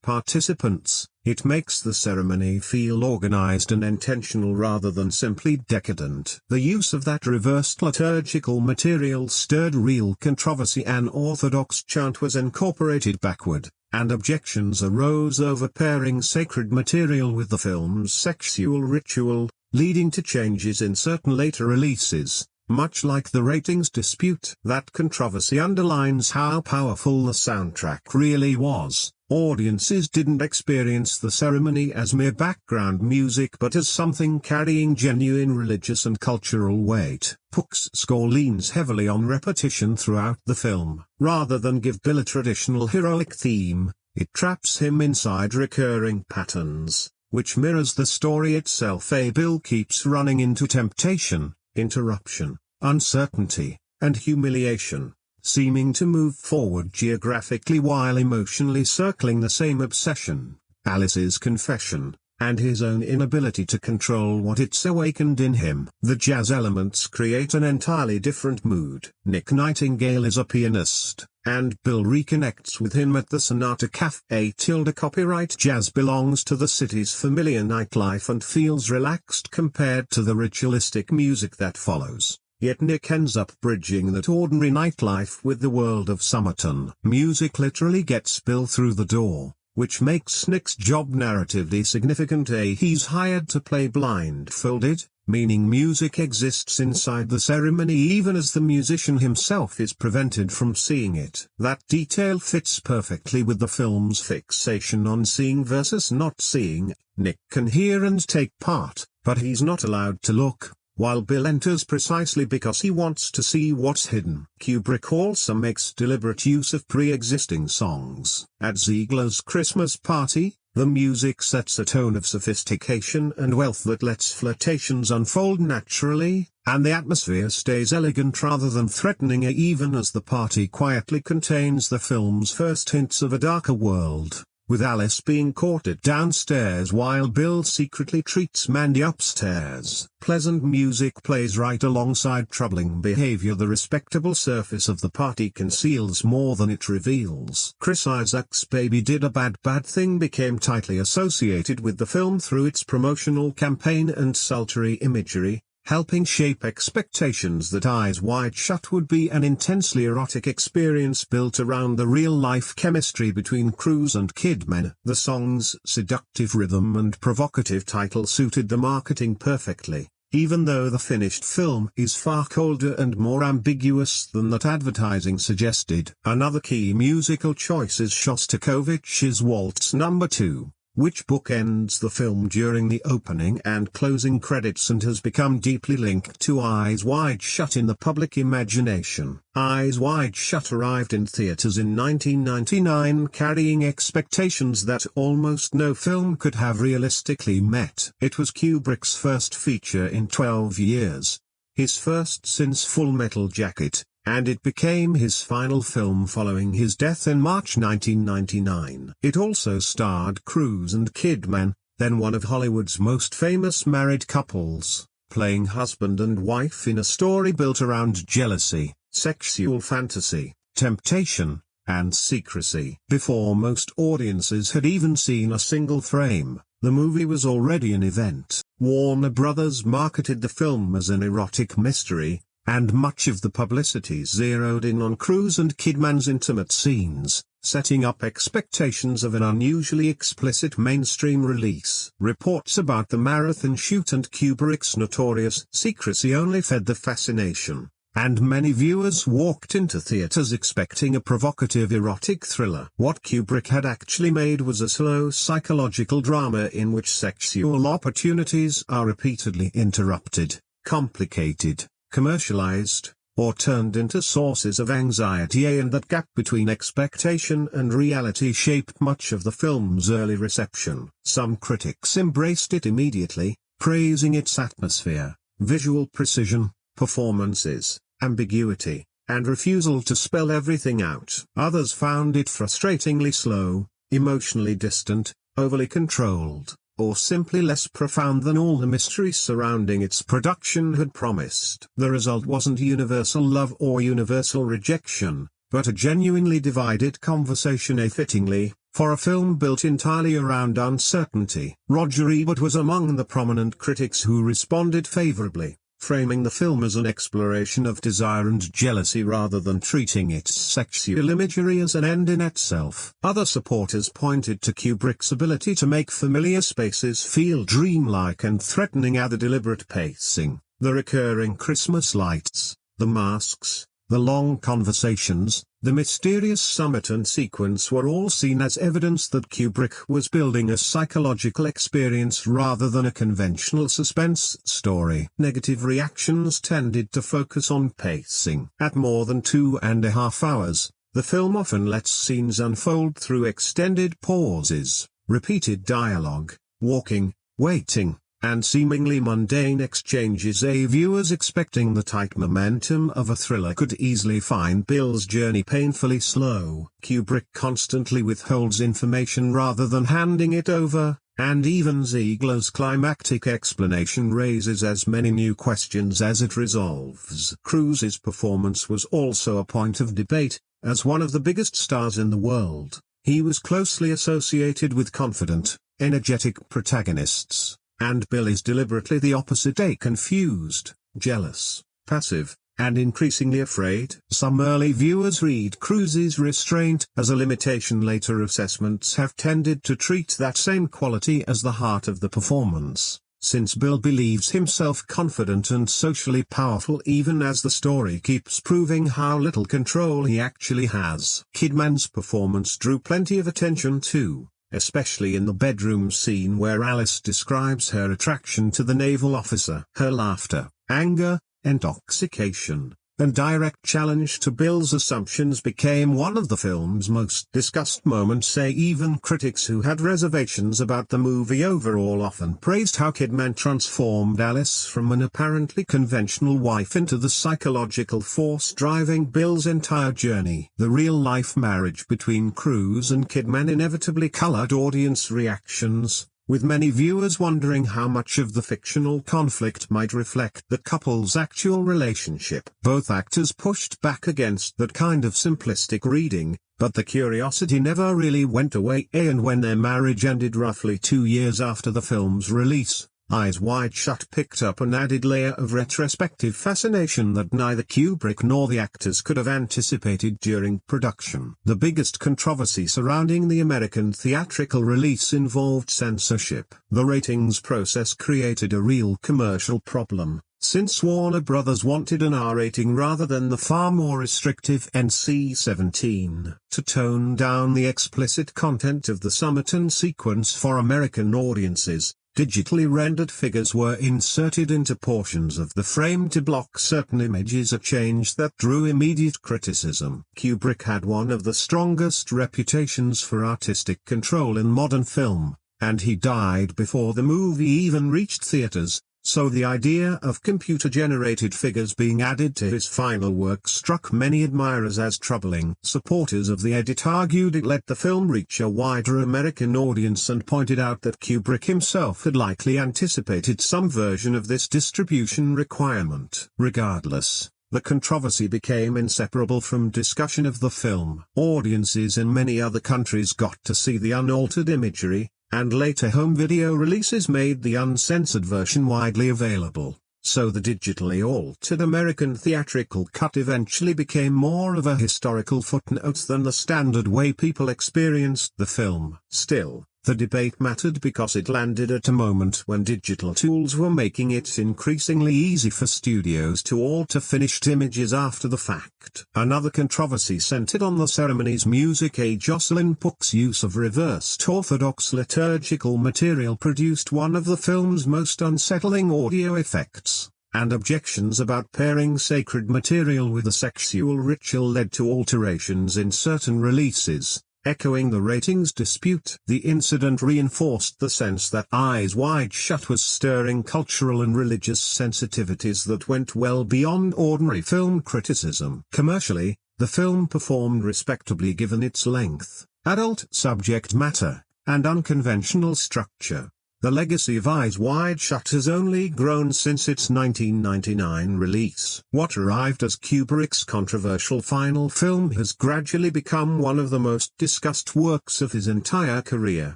participants, it makes the ceremony feel organized and intentional rather than simply decadent. The use of that reversed liturgical material stirred real controversy. An orthodox chant was incorporated backward, and objections arose over pairing sacred material with the film's sexual ritual, leading to changes in certain later releases. Much like the ratings dispute, that controversy underlines how powerful the soundtrack really was. Audiences didn't experience the ceremony as mere background music but as something carrying genuine religious and cultural weight. Puck's score leans heavily on repetition throughout the film. Rather than give Bill a traditional heroic theme, it traps him inside recurring patterns, which mirrors the story itself. Bill keeps running into temptation, interruption, uncertainty, and humiliation, seeming to move forward geographically while emotionally circling the same obsession. Alice's confession, and his own inability to control what it's awakened in him. The jazz elements create an entirely different mood. Nick Nightingale is a pianist, and Bill reconnects with him at the Sonata Cafe. Copyright jazz belongs to the city's familiar nightlife and feels relaxed compared to the ritualistic music that follows. Yet Nick ends up bridging that ordinary nightlife with the world of Summerton. Music literally gets Bill through the door, which makes Nick's job narratively significant. He's hired to play blindfolded, meaning music exists inside the ceremony even as the musician himself is prevented from seeing it. That detail fits perfectly with the film's fixation on seeing versus not seeing. Nick can hear and take part, but he's not allowed to look, while Bill enters precisely because he wants to see what's hidden. Kubrick also makes deliberate use of pre-existing songs. At Ziegler's Christmas Party, the music sets a tone of sophistication and wealth that lets flirtations unfold naturally, and the atmosphere stays elegant rather than threatening even as the party quietly contains the film's first hints of a darker world, with Alice being courted downstairs while Bill secretly treats Mandy upstairs. Pleasant music plays right alongside troubling behavior. The respectable surface of the party conceals more than it reveals. Chris Isaak's Baby Did a Bad Thing became tightly associated with the film through its promotional campaign and sultry imagery, helping shape expectations that Eyes Wide Shut would be an intensely erotic experience built around the real-life chemistry between Cruise and Kidman. The song's seductive rhythm and provocative title suited the marketing perfectly, even though the finished film is far colder and more ambiguous than that advertising suggested. Another key musical choice is Shostakovich's Waltz No. 2. Which bookends the film during the opening and closing credits and has become deeply linked to Eyes Wide Shut in the public imagination. Eyes Wide Shut arrived in theaters in 1999 carrying expectations that almost no film could have realistically met. It was Kubrick's first feature in 12 years, his first since Full Metal Jacket, and it became his final film following his death in March 1999. It also starred Cruise and Kidman, then one of Hollywood's most famous married couples, playing husband and wife in a story built around jealousy, sexual fantasy, temptation, and secrecy. Before most audiences had even seen a single frame, the movie was already an event. Warner Brothers marketed the film as an erotic mystery, and much of the publicity zeroed in on Cruise and Kidman's intimate scenes, setting up expectations of an unusually explicit mainstream release. Reports about the marathon shoot and Kubrick's notorious secrecy only fed the fascination, and many viewers walked into theaters expecting a provocative erotic thriller. What Kubrick had actually made was a slow psychological drama in which sexual opportunities are repeatedly interrupted, complicated, commercialized, or turned into sources of anxiety, and that gap between expectation and reality shaped much of the film's early reception. Some critics embraced it immediately, praising its atmosphere, visual precision, performances, ambiguity, and refusal to spell everything out. Others found it frustratingly slow, emotionally distant, overly controlled, or simply less profound than all the mystery surrounding its production had promised. The result wasn't universal love or universal rejection, but a genuinely divided conversation. Fittingly, for a film built entirely around uncertainty. Roger Ebert was among the prominent critics who responded favorably, framing the film as an exploration of desire and jealousy rather than treating its sexual imagery as an end in itself. Other supporters pointed to Kubrick's ability to make familiar spaces feel dreamlike and threatening, the deliberate pacing, the recurring Christmas lights, the masks, the long conversations, the mysterious summit and sequence were all seen as evidence that Kubrick was building a psychological experience rather than a conventional suspense story. Negative reactions tended to focus on pacing. At more than 2.5 hours, the film often lets scenes unfold through extended pauses, repeated dialogue, walking, waiting, and seemingly mundane exchanges. Viewers expecting the tight momentum of a thriller could easily find Bill's journey painfully slow. Kubrick constantly withholds information rather than handing it over, and even Ziegler's climactic explanation raises as many new questions as it resolves. Cruise's performance was also a point of debate. As one of the biggest stars in the world, he was closely associated with confident, energetic protagonists, and Bill is deliberately the opposite: confused, jealous, passive, and increasingly afraid. Some early viewers read Cruise's restraint as a limitation. Later assessments have tended to treat that same quality as the heart of the performance, since Bill believes himself confident and socially powerful even as the story keeps proving how little control he actually has. Kidman's performance drew plenty of attention too, especially in the bedroom scene where Alice describes her attraction to the naval officer. Her laughter, anger, intoxication, and direct challenge to Bill's assumptions became one of the film's most discussed moments. Even critics who had reservations about the movie overall often praised how Kidman transformed Alice from an apparently conventional wife into the psychological force driving Bill's entire journey. The real-life marriage between Cruise and Kidman inevitably colored audience reactions, with many viewers wondering how much of the fictional conflict might reflect the couple's actual relationship. Both actors pushed back against that kind of simplistic reading, but the curiosity never really went away. And when their marriage ended roughly 2 years after the film's release, Eyes Wide Shut picked up an added layer of retrospective fascination that neither Kubrick nor the actors could have anticipated during production. The biggest controversy surrounding the American theatrical release involved censorship. The ratings process created a real commercial problem, since Warner Brothers wanted an R rating rather than the far more restrictive NC-17. To tone down the explicit content of the Summerton sequence for American audiences, digitally rendered figures were inserted into portions of the frame to block certain images, a change that drew immediate criticism. Kubrick had one of the strongest reputations for artistic control in modern film, and he died before the movie even reached theaters, so the idea of computer-generated figures being added to his final work struck many admirers as troubling. Supporters of the edit argued it let the film reach a wider American audience and pointed out that Kubrick himself had likely anticipated some version of this distribution requirement. Regardless, the controversy became inseparable from discussion of the film. Audiences in many other countries got to see the unaltered imagery, and later home video releases made the uncensored version widely available, so the digitally altered American theatrical cut eventually became more of a historical footnote than the standard way people experienced the film. Still, the debate mattered because it landed at a moment when digital tools were making it increasingly easy for studios to alter finished images after the fact. Another controversy centered on the ceremony's music. Jocelyn Pook's use of reversed orthodox liturgical material produced one of the film's most unsettling audio effects, and objections about pairing sacred material with a sexual ritual led to alterations in certain releases, echoing the ratings dispute. The incident reinforced the sense that Eyes Wide Shut was stirring cultural and religious sensitivities that went well beyond ordinary film criticism. Commercially, the film performed respectably given its length, adult subject matter, and unconventional structure. The legacy of Eyes Wide Shut has only grown since its 1999 release. What arrived as Kubrick's controversial final film has gradually become one of the most discussed works of his entire career.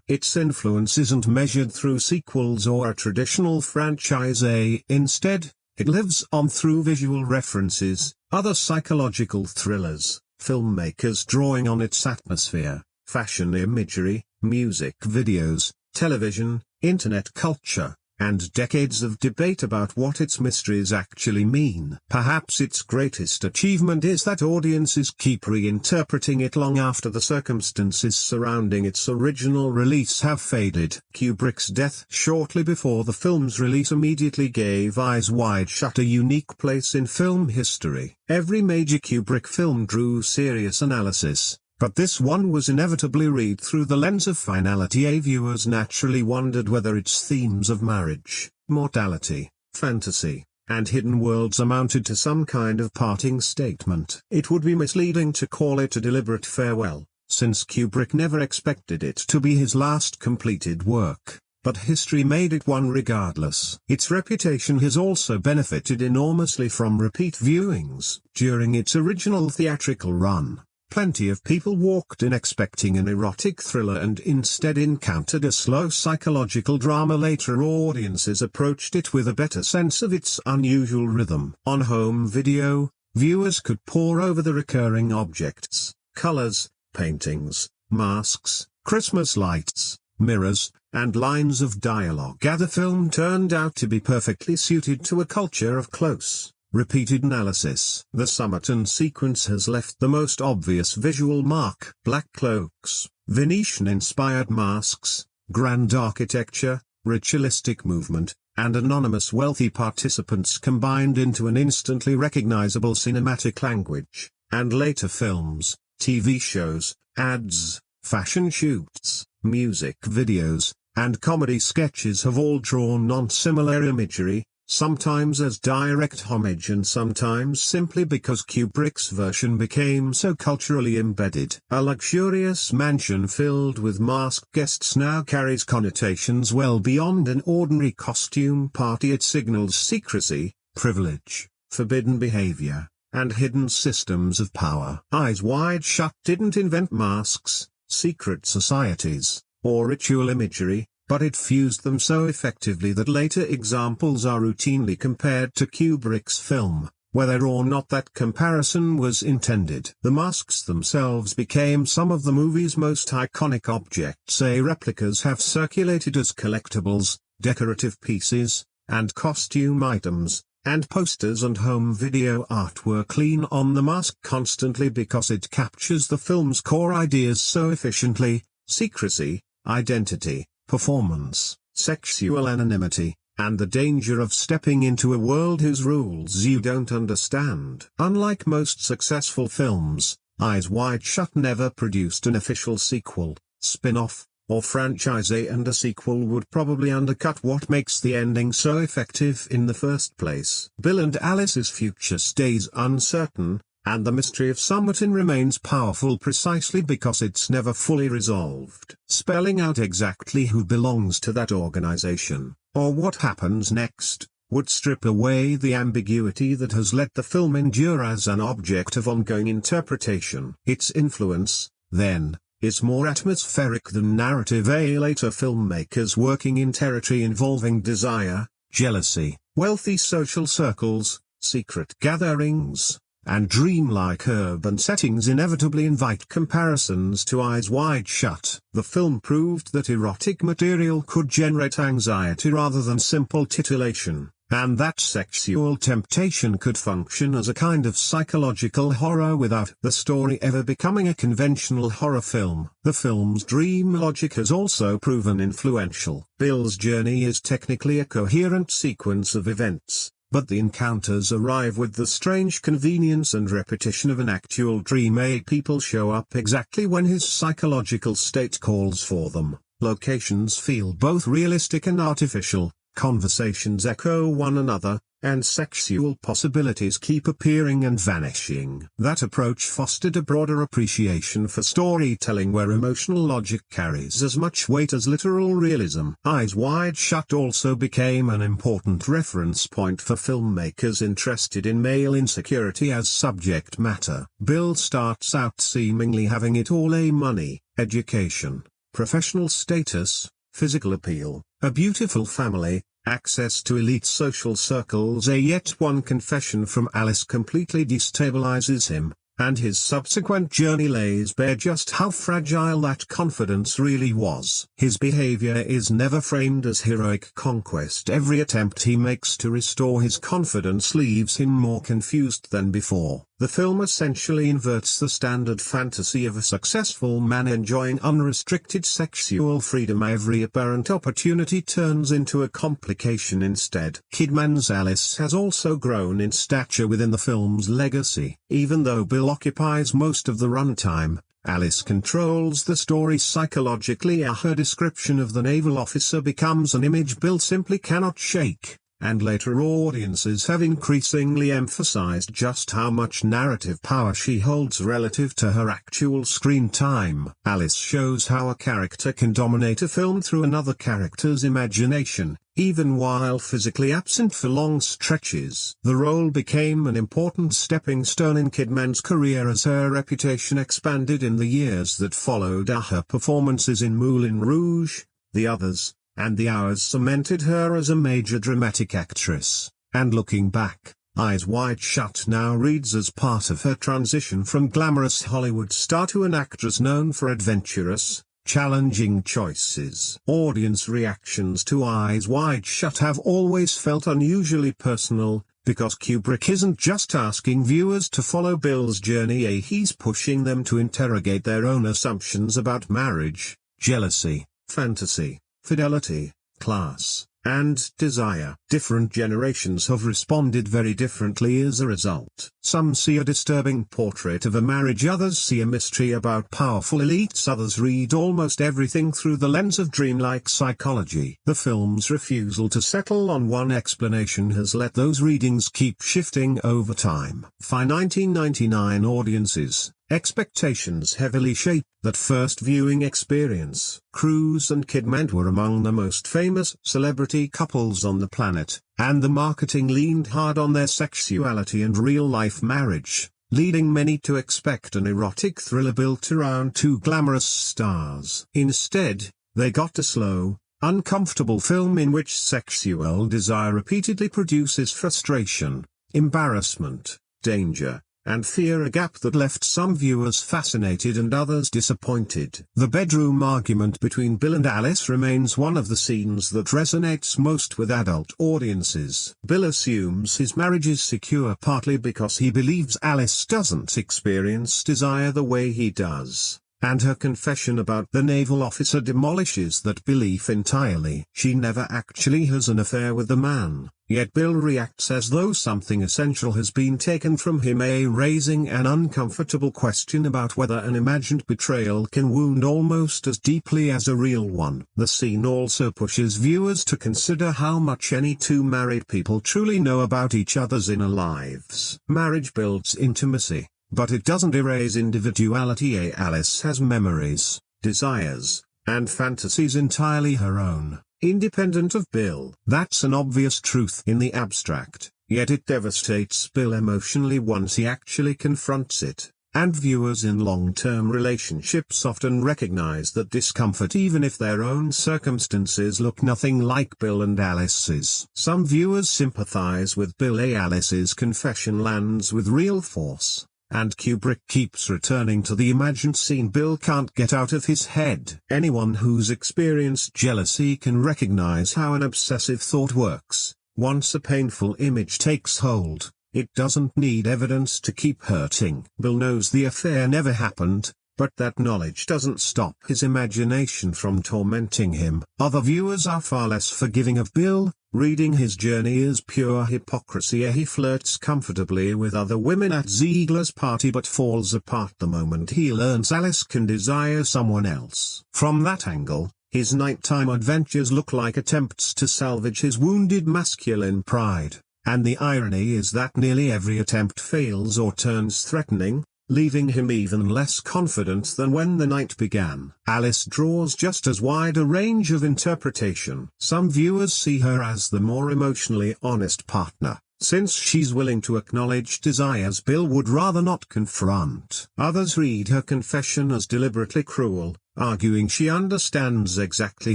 Its influence isn't measured through sequels or a traditional franchise. Instead, it lives on through visual references, other psychological thrillers, filmmakers drawing on its atmosphere, fashion imagery, music videos, television, internet culture, and decades of debate about what its mysteries actually mean. Perhaps its greatest achievement is that audiences keep reinterpreting it long after the circumstances surrounding its original release have faded. Kubrick's death shortly before the film's release immediately gave Eyes Wide Shut a unique place in film history. Every major Kubrick film drew serious analysis, but this one was inevitably read through the lens of finality. Viewers naturally wondered whether its themes of marriage, mortality, fantasy, and hidden worlds amounted to some kind of parting statement. It would be misleading to call it a deliberate farewell, since Kubrick never expected it to be his last completed work, but history made it one regardless. Its reputation has also benefited enormously from repeat viewings. During its original theatrical run, Plenty of people walked in expecting an erotic thriller and instead encountered a slow psychological drama. Later audiences approached it with a better sense of its unusual rhythm. On home video, viewers could pore over the recurring objects, colors, paintings, masks, Christmas lights, mirrors, and lines of dialogue. The film turned out to be perfectly suited to a culture of close, repeated analysis. The Somerton sequence has left the most obvious visual mark. Black cloaks, Venetian-inspired masks, grand architecture, ritualistic movement, and anonymous wealthy participants combined into an instantly recognizable cinematic language. And later films, TV shows, ads, fashion shoots, music videos, and comedy sketches have all drawn on similar imagery, sometimes as direct homage and sometimes simply because Kubrick's version became so culturally embedded. A luxurious mansion filled with masked guests now carries connotations well beyond an ordinary costume party. It signals secrecy, privilege, forbidden behavior, and hidden systems of power. Eyes Wide Shut didn't invent masks, secret societies, or ritual imagery, but it fused them so effectively that later examples are routinely compared to Kubrick's film, whether or not that comparison was intended. The masks themselves became some of the movie's most iconic objects. Replicas have circulated as collectibles, decorative pieces, and costume items, and posters and home video artwork lean on the mask constantly because it captures the film's core ideas so efficiently: secrecy, identity, performance, sexual anonymity, and the danger of stepping into a world whose rules you don't understand. Unlike most successful films, Eyes Wide Shut never produced an official sequel, spin-off, or franchise, and a sequel would probably undercut what makes the ending so effective in the first place. Bill and Alice's future stays uncertain, and the mystery of Somerton remains powerful precisely because it's never fully resolved. Spelling out exactly who belongs to that organization, or what happens next, would strip away the ambiguity that has let the film endure as an object of ongoing interpretation. Its influence, then, is more atmospheric than narrative. Later filmmakers working in territory involving desire, jealousy, wealthy social circles, secret gatherings, and dreamlike urban settings inevitably invite comparisons to Eyes Wide Shut. The film proved that erotic material could generate anxiety rather than simple titillation, and that sexual temptation could function as a kind of psychological horror without the story ever becoming a conventional horror film. The film's dream logic has also proven influential. Bill's journey is technically a coherent sequence of events, but the encounters arrive with the strange convenience and repetition of an actual dream. People show up exactly when his psychological state calls for them. Locations feel both realistic and artificial, conversations echo one another, and sexual possibilities keep appearing and vanishing. That approach fostered a broader appreciation for storytelling where emotional logic carries as much weight as literal realism. Eyes Wide Shut also became an important reference point for filmmakers interested in male insecurity as subject matter. Bill starts out seemingly having it all: money, education, professional status, physical appeal, a beautiful family, access to elite social circles. Yet one confession from Alice completely destabilizes him, and his subsequent journey lays bare just how fragile that confidence really was. His behavior is never framed as heroic conquest. Every attempt he makes to restore his confidence leaves him more confused than before. The film essentially inverts the standard fantasy of a successful man enjoying unrestricted sexual freedom. Every apparent opportunity turns into a complication instead. Kidman's Alice has also grown in stature within the film's legacy. Even though Bill occupies most of the runtime, Alice controls the story psychologically. Her description of the naval officer becomes an image Bill simply cannot shake. and later audiences have increasingly emphasized just how much narrative power she holds relative to her actual screen time. Alice shows how a character can dominate a film through another character's imagination, even while physically absent for long stretches. The role became an important stepping stone in Kidman's career as her reputation expanded in the years that followed. Her performances in Moulin Rouge, The Others, and The Hours cemented her as a major dramatic actress, and looking back, Eyes Wide Shut now reads as part of her transition from glamorous Hollywood star to an actress known for adventurous, challenging choices. Audience reactions to Eyes Wide Shut have always felt unusually personal, because Kubrick isn't just asking viewers to follow Bill's journey, he's pushing them to interrogate their own assumptions about marriage, jealousy, fantasy, fidelity, class, and desire. Different generations have responded very differently as a result. Some see a disturbing portrait of a marriage, others see a mystery about powerful elites, others read almost everything through the lens of dreamlike psychology. The film's refusal to settle on one explanation has let those readings keep shifting over time. For 1999 audiences, expectations heavily shaped that first viewing experience. Cruise and Kidman were among the most famous celebrity couples on the planet, and the marketing leaned hard on their sexuality and real-life marriage, leading many to expect an erotic thriller built around two glamorous stars. Instead, they got a slow, uncomfortable film in which sexual desire repeatedly produces frustration, embarrassment, danger, and fear, a gap that left some viewers fascinated and others disappointed. The bedroom argument between Bill and Alice remains one of the scenes that resonates most with adult audiences. Bill assumes his marriage is secure partly because he believes Alice doesn't experience desire the way he does, and her confession about the naval officer demolishes that belief entirely. She never actually has an affair with the man, yet Bill reacts as though something essential has been taken from him, raising an uncomfortable question about whether an imagined betrayal can wound almost as deeply as a real one. The scene also pushes viewers to consider how much any two married people truly know about each other's inner lives. Marriage builds intimacy, but it doesn't erase individuality. Alice has memories, desires, and fantasies entirely her own, independent of Bill. That's an obvious truth in the abstract, yet it devastates Bill emotionally once he actually confronts it, and viewers in long-term relationships often recognize that discomfort even if their own circumstances look nothing like Bill and Alice's. Some viewers sympathize with Bill. Alice's confession lands with real force, and Kubrick keeps returning to the imagined scene Bill can't get out of his head. Anyone who's experienced jealousy can recognize how an obsessive thought works. Once a painful image takes hold, it doesn't need evidence to keep hurting. Bill knows the affair never happened, but that knowledge doesn't stop his imagination from tormenting him. Other viewers are far less forgiving of Bill, reading his journey as pure hypocrisy. He flirts comfortably with other women at Ziegler's party but falls apart the moment he learns Alice can desire someone else. From that angle, his nighttime adventures look like attempts to salvage his wounded masculine pride, and the irony is that nearly every attempt fails or turns threatening, leaving him even less confident than when the night began. Alice draws just as wide a range of interpretation. Some viewers see her as the more emotionally honest partner, since she's willing to acknowledge desires Bill would rather not confront. Others read her confession as deliberately cruel, arguing she understands exactly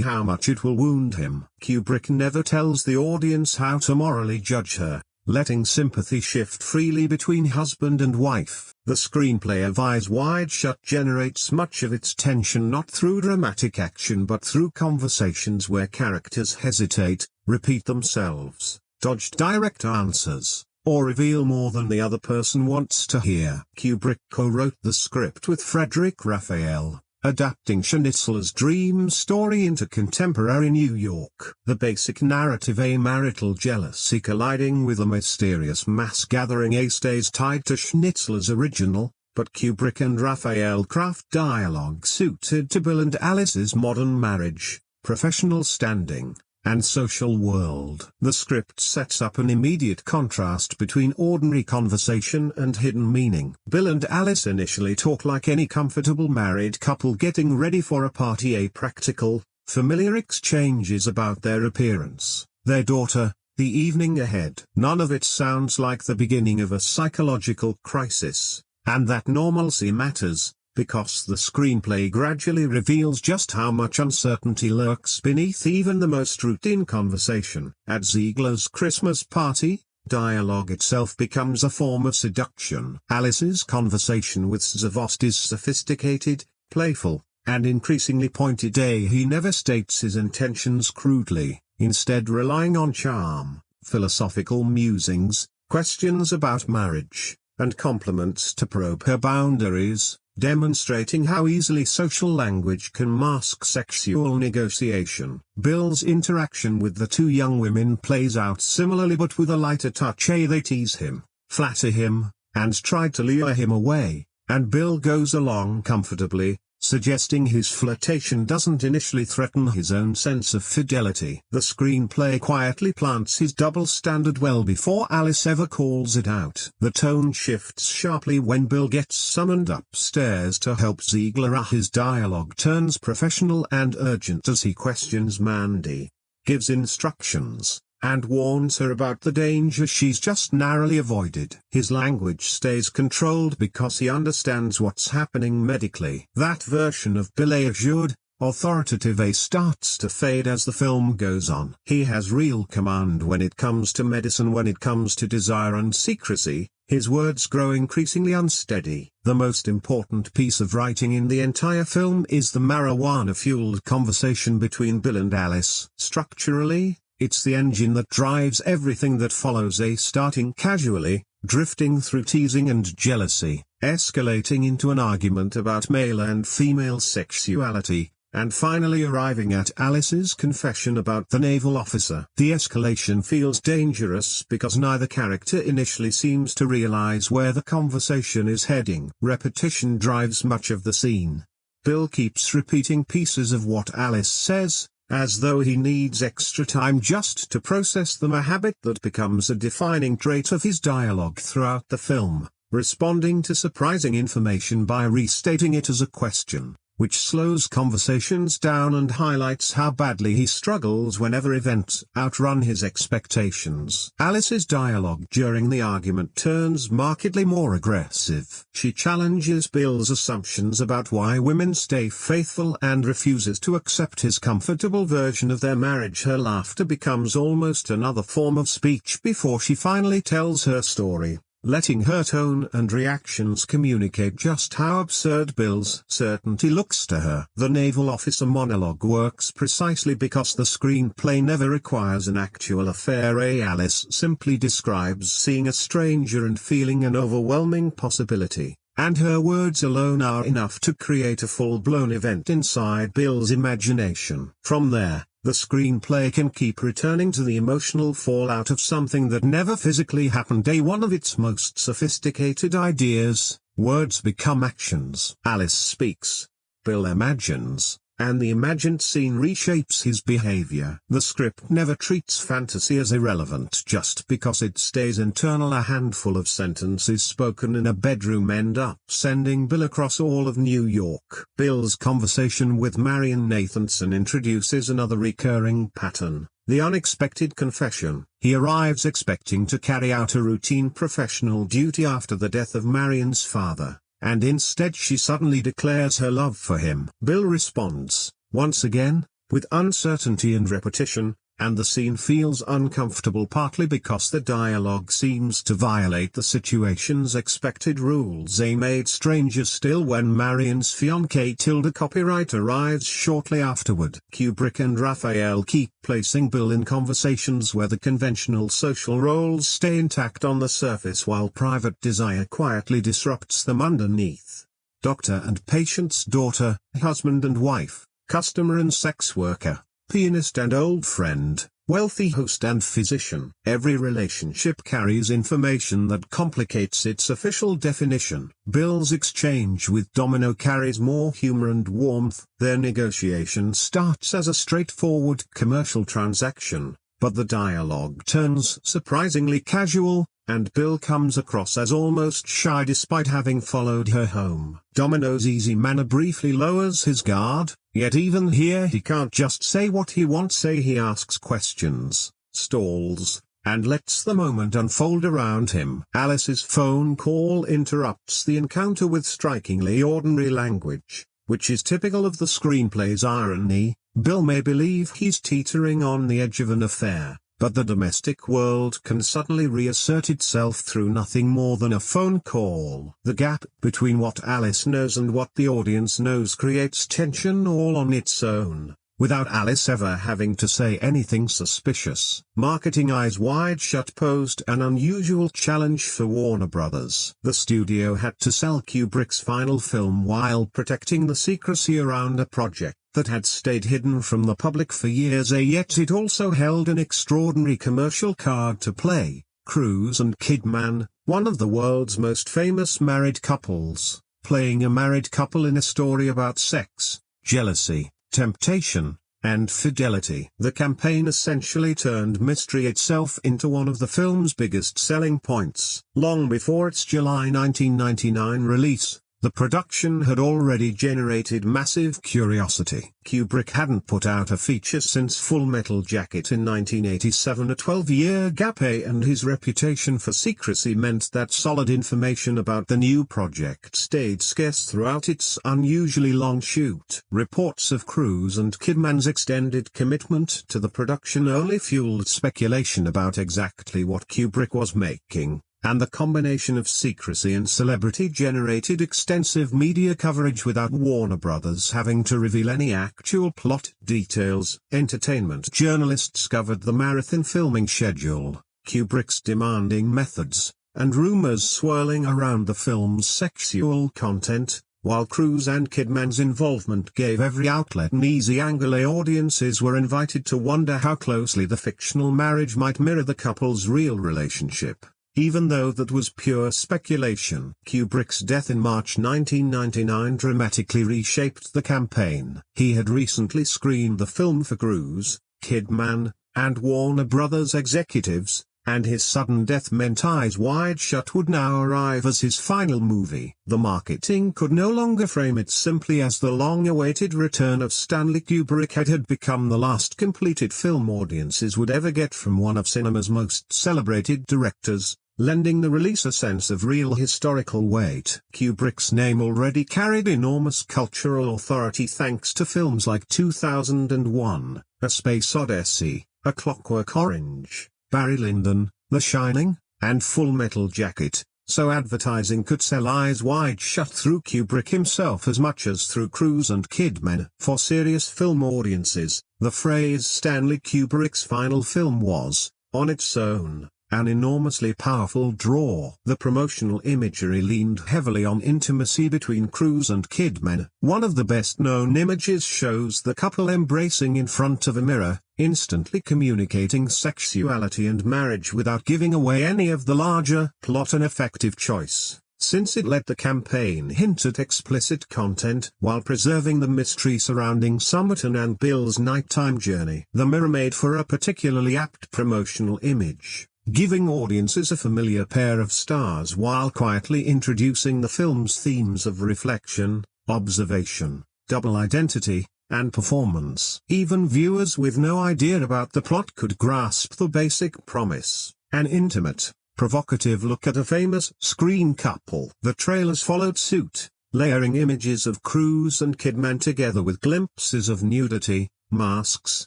how much it will wound him. Kubrick never tells the audience how to morally judge her, letting sympathy shift freely between husband and wife. The screenplay of Eyes Wide Shut generates much of its tension not through dramatic action but through conversations where characters hesitate, repeat themselves, dodge direct answers, or reveal more than the other person wants to hear. Kubrick co-wrote the script with Frederick Raphael, adapting Schnitzler's dream story into contemporary New York. The basic narrative, a marital jealousy colliding with a mysterious mass gathering, stays tied to Schnitzler's original, but Kubrick and Raphael craft dialogue suited to Bill and Alice's modern marriage, professional standing, and social world. The script sets up an immediate contrast between ordinary conversation and hidden meaning. Bill and Alice initially talk like any comfortable married couple getting ready for a party. A practical, familiar exchanges about their appearance, their daughter, the evening ahead. None of it sounds like the beginning of a psychological crisis, and that normalcy matters, because the screenplay gradually reveals just how much uncertainty lurks beneath even the most routine conversation. At Ziegler's Christmas party, dialogue itself becomes a form of seduction. Alice's conversation with Zavost is sophisticated, playful, and increasingly pointed. He never states his intentions crudely, instead relying on charm, philosophical musings, questions about marriage, and compliments to probe her boundaries, demonstrating how easily social language can mask sexual negotiation. Bill's interaction with the two young women plays out similarly, but with a lighter touch. They tease him, flatter him, and try to lure him away, and Bill goes along comfortably, suggesting his flirtation doesn't initially threaten his own sense of fidelity. The screenplay quietly plants his double standard well before Alice ever calls it out. The tone shifts sharply when Bill gets summoned upstairs to help Ziegler. His dialogue turns professional and urgent as he questions Mandy, gives instructions, and warns her about the danger she's just narrowly avoided. His language stays controlled because he understands what's happening medically. That version of Bill assured, authoritative starts to fade as the film goes on. He has real command when it comes to medicine. When it comes to desire and secrecy, his words grow increasingly unsteady. The most important piece of writing in the entire film is the marijuana-fueled conversation between Bill and Alice. Structurally, it's the engine that drives everything that follows. Starting casually, drifting through teasing and jealousy, escalating into an argument about male and female sexuality, and finally arriving at Alice's confession about the naval officer. The escalation feels dangerous because neither character initially seems to realize where the conversation is heading. Repetition drives much of the scene. Bill keeps repeating pieces of what Alice says, as though he needs extra time just to process them, a habit that becomes a defining trait of his dialogue throughout the film, responding to surprising information by restating it as a question, which slows conversations down and highlights how badly he struggles whenever events outrun his expectations. Alice's dialogue during the argument turns markedly more aggressive. She challenges Bill's assumptions about why women stay faithful and refuses to accept his comfortable version of their marriage. Her laughter becomes almost another form of speech before she finally tells her story, letting her tone and reactions communicate just how absurd Bill's certainty looks to her. The naval officer monologue works precisely because the screenplay never requires an actual affair. Alice simply describes seeing a stranger and feeling an overwhelming possibility, and her words alone are enough to create a full-blown event inside Bill's imagination. From there, the screenplay can keep returning to the emotional fallout of something that never physically happened. One of its most sophisticated ideas: words become actions. Alice speaks, Bill imagines, and the imagined scene reshapes his behavior. The script never treats fantasy as irrelevant just because it stays internal. A handful of sentences spoken in a bedroom end up sending Bill across all of New York. Bill's conversation with Marion Nathanson introduces another recurring pattern: the unexpected confession. He arrives expecting to carry out a routine professional duty after the death of Marion's father, and instead she suddenly declares her love for him. Bill responds, once again, with uncertainty and repetition, and the scene feels uncomfortable partly because the dialogue seems to violate the situation's expected rules. Made stranger still when Marion's fiancée Tilda Copyright arrives shortly afterward. Kubrick and Raphael keep placing Bill in conversations where the conventional social roles stay intact on the surface while private desire quietly disrupts them underneath. Doctor and patient's daughter, husband and wife, customer and sex worker. pianist and old friend, wealthy host and physician. Every relationship carries information that complicates its official definition. Bill's exchange with Domino carries more humor and warmth. Their negotiation starts as a straightforward commercial transaction, but the dialogue turns surprisingly casual, and Bill comes across as almost shy despite having followed her home. Domino's easy manner briefly lowers his guard, yet even here he can't just say what he wants say. He asks questions, stalls, and lets the moment unfold around him. Alice's phone call interrupts the encounter with strikingly ordinary language, which is typical of the screenplay's irony. Bill may believe he's teetering on the edge of an affair, but the domestic world can suddenly reassert itself through nothing more than a phone call. The gap between what Alice knows and what the audience knows creates tension all on its own, without Alice ever having to say anything suspicious. Marketing Eyes Wide Shut posed an unusual challenge for Warner Brothers. The studio had to sell Kubrick's final film while protecting the secrecy around a project that had stayed hidden from the public for years, yet it also held an extraordinary commercial card to play. Cruise and Kidman, one of the world's most famous married couples, playing a married couple in a story about sex, jealousy, temptation, and fidelity. The campaign essentially turned mystery itself into one of the film's biggest selling points. Long before its July 1999 release, the production had already generated massive curiosity. Kubrick hadn't put out a feature since Full Metal Jacket in 1987, a 12-year gap, and his reputation for secrecy meant that solid information about the new project stayed scarce throughout its unusually long shoot. Reports of Cruise and Kidman's extended commitment to the production only fueled speculation about exactly what Kubrick was making, and the combination of secrecy and celebrity generated extensive media coverage without Warner Brothers having to reveal any actual plot details. Entertainment journalists covered the marathon filming schedule, Kubrick's demanding methods, and rumors swirling around the film's sexual content, while Cruise and Kidman's involvement gave every outlet an easy angle. Audiences were invited to wonder how closely the fictional marriage might mirror the couple's real relationship, even though that was pure speculation. Kubrick's death in March 1999 dramatically reshaped the campaign. He had recently screened the film for Cruise, Kidman, and Warner Brothers executives, and his sudden death meant Eyes Wide Shut would now arrive as his final movie. The marketing could no longer frame it simply as the long-awaited return of Stanley Kubrick. It had become the last completed film audiences would ever get from one of cinema's most celebrated directors, lending the release a sense of real historical weight. Kubrick's name already carried enormous cultural authority thanks to films like 2001, A Space Odyssey, A Clockwork Orange, Barry Lyndon, The Shining, and Full Metal Jacket, so advertising could sell Eyes Wide Shut through Kubrick himself as much as through Cruise and Kidman. For serious film audiences, the phrase Stanley Kubrick's final film was, on its own, an enormously powerful draw. The promotional imagery leaned heavily on intimacy between Cruise and Kidman. One of the best-known images shows the couple embracing in front of a mirror, instantly communicating sexuality and marriage without giving away any of the larger plot. An effective choice, since it let the campaign hint at explicit content while preserving the mystery surrounding Somerton and Bill's nighttime journey. The mirror made for a particularly apt promotional image, giving audiences a familiar pair of stars while quietly introducing the film's themes of reflection, observation, double identity, and performance. Even viewers with no idea about the plot could grasp the basic premise, an intimate, provocative look at a famous screen couple. The trailers followed suit, layering images of Cruise and Kidman together with glimpses of nudity, masks,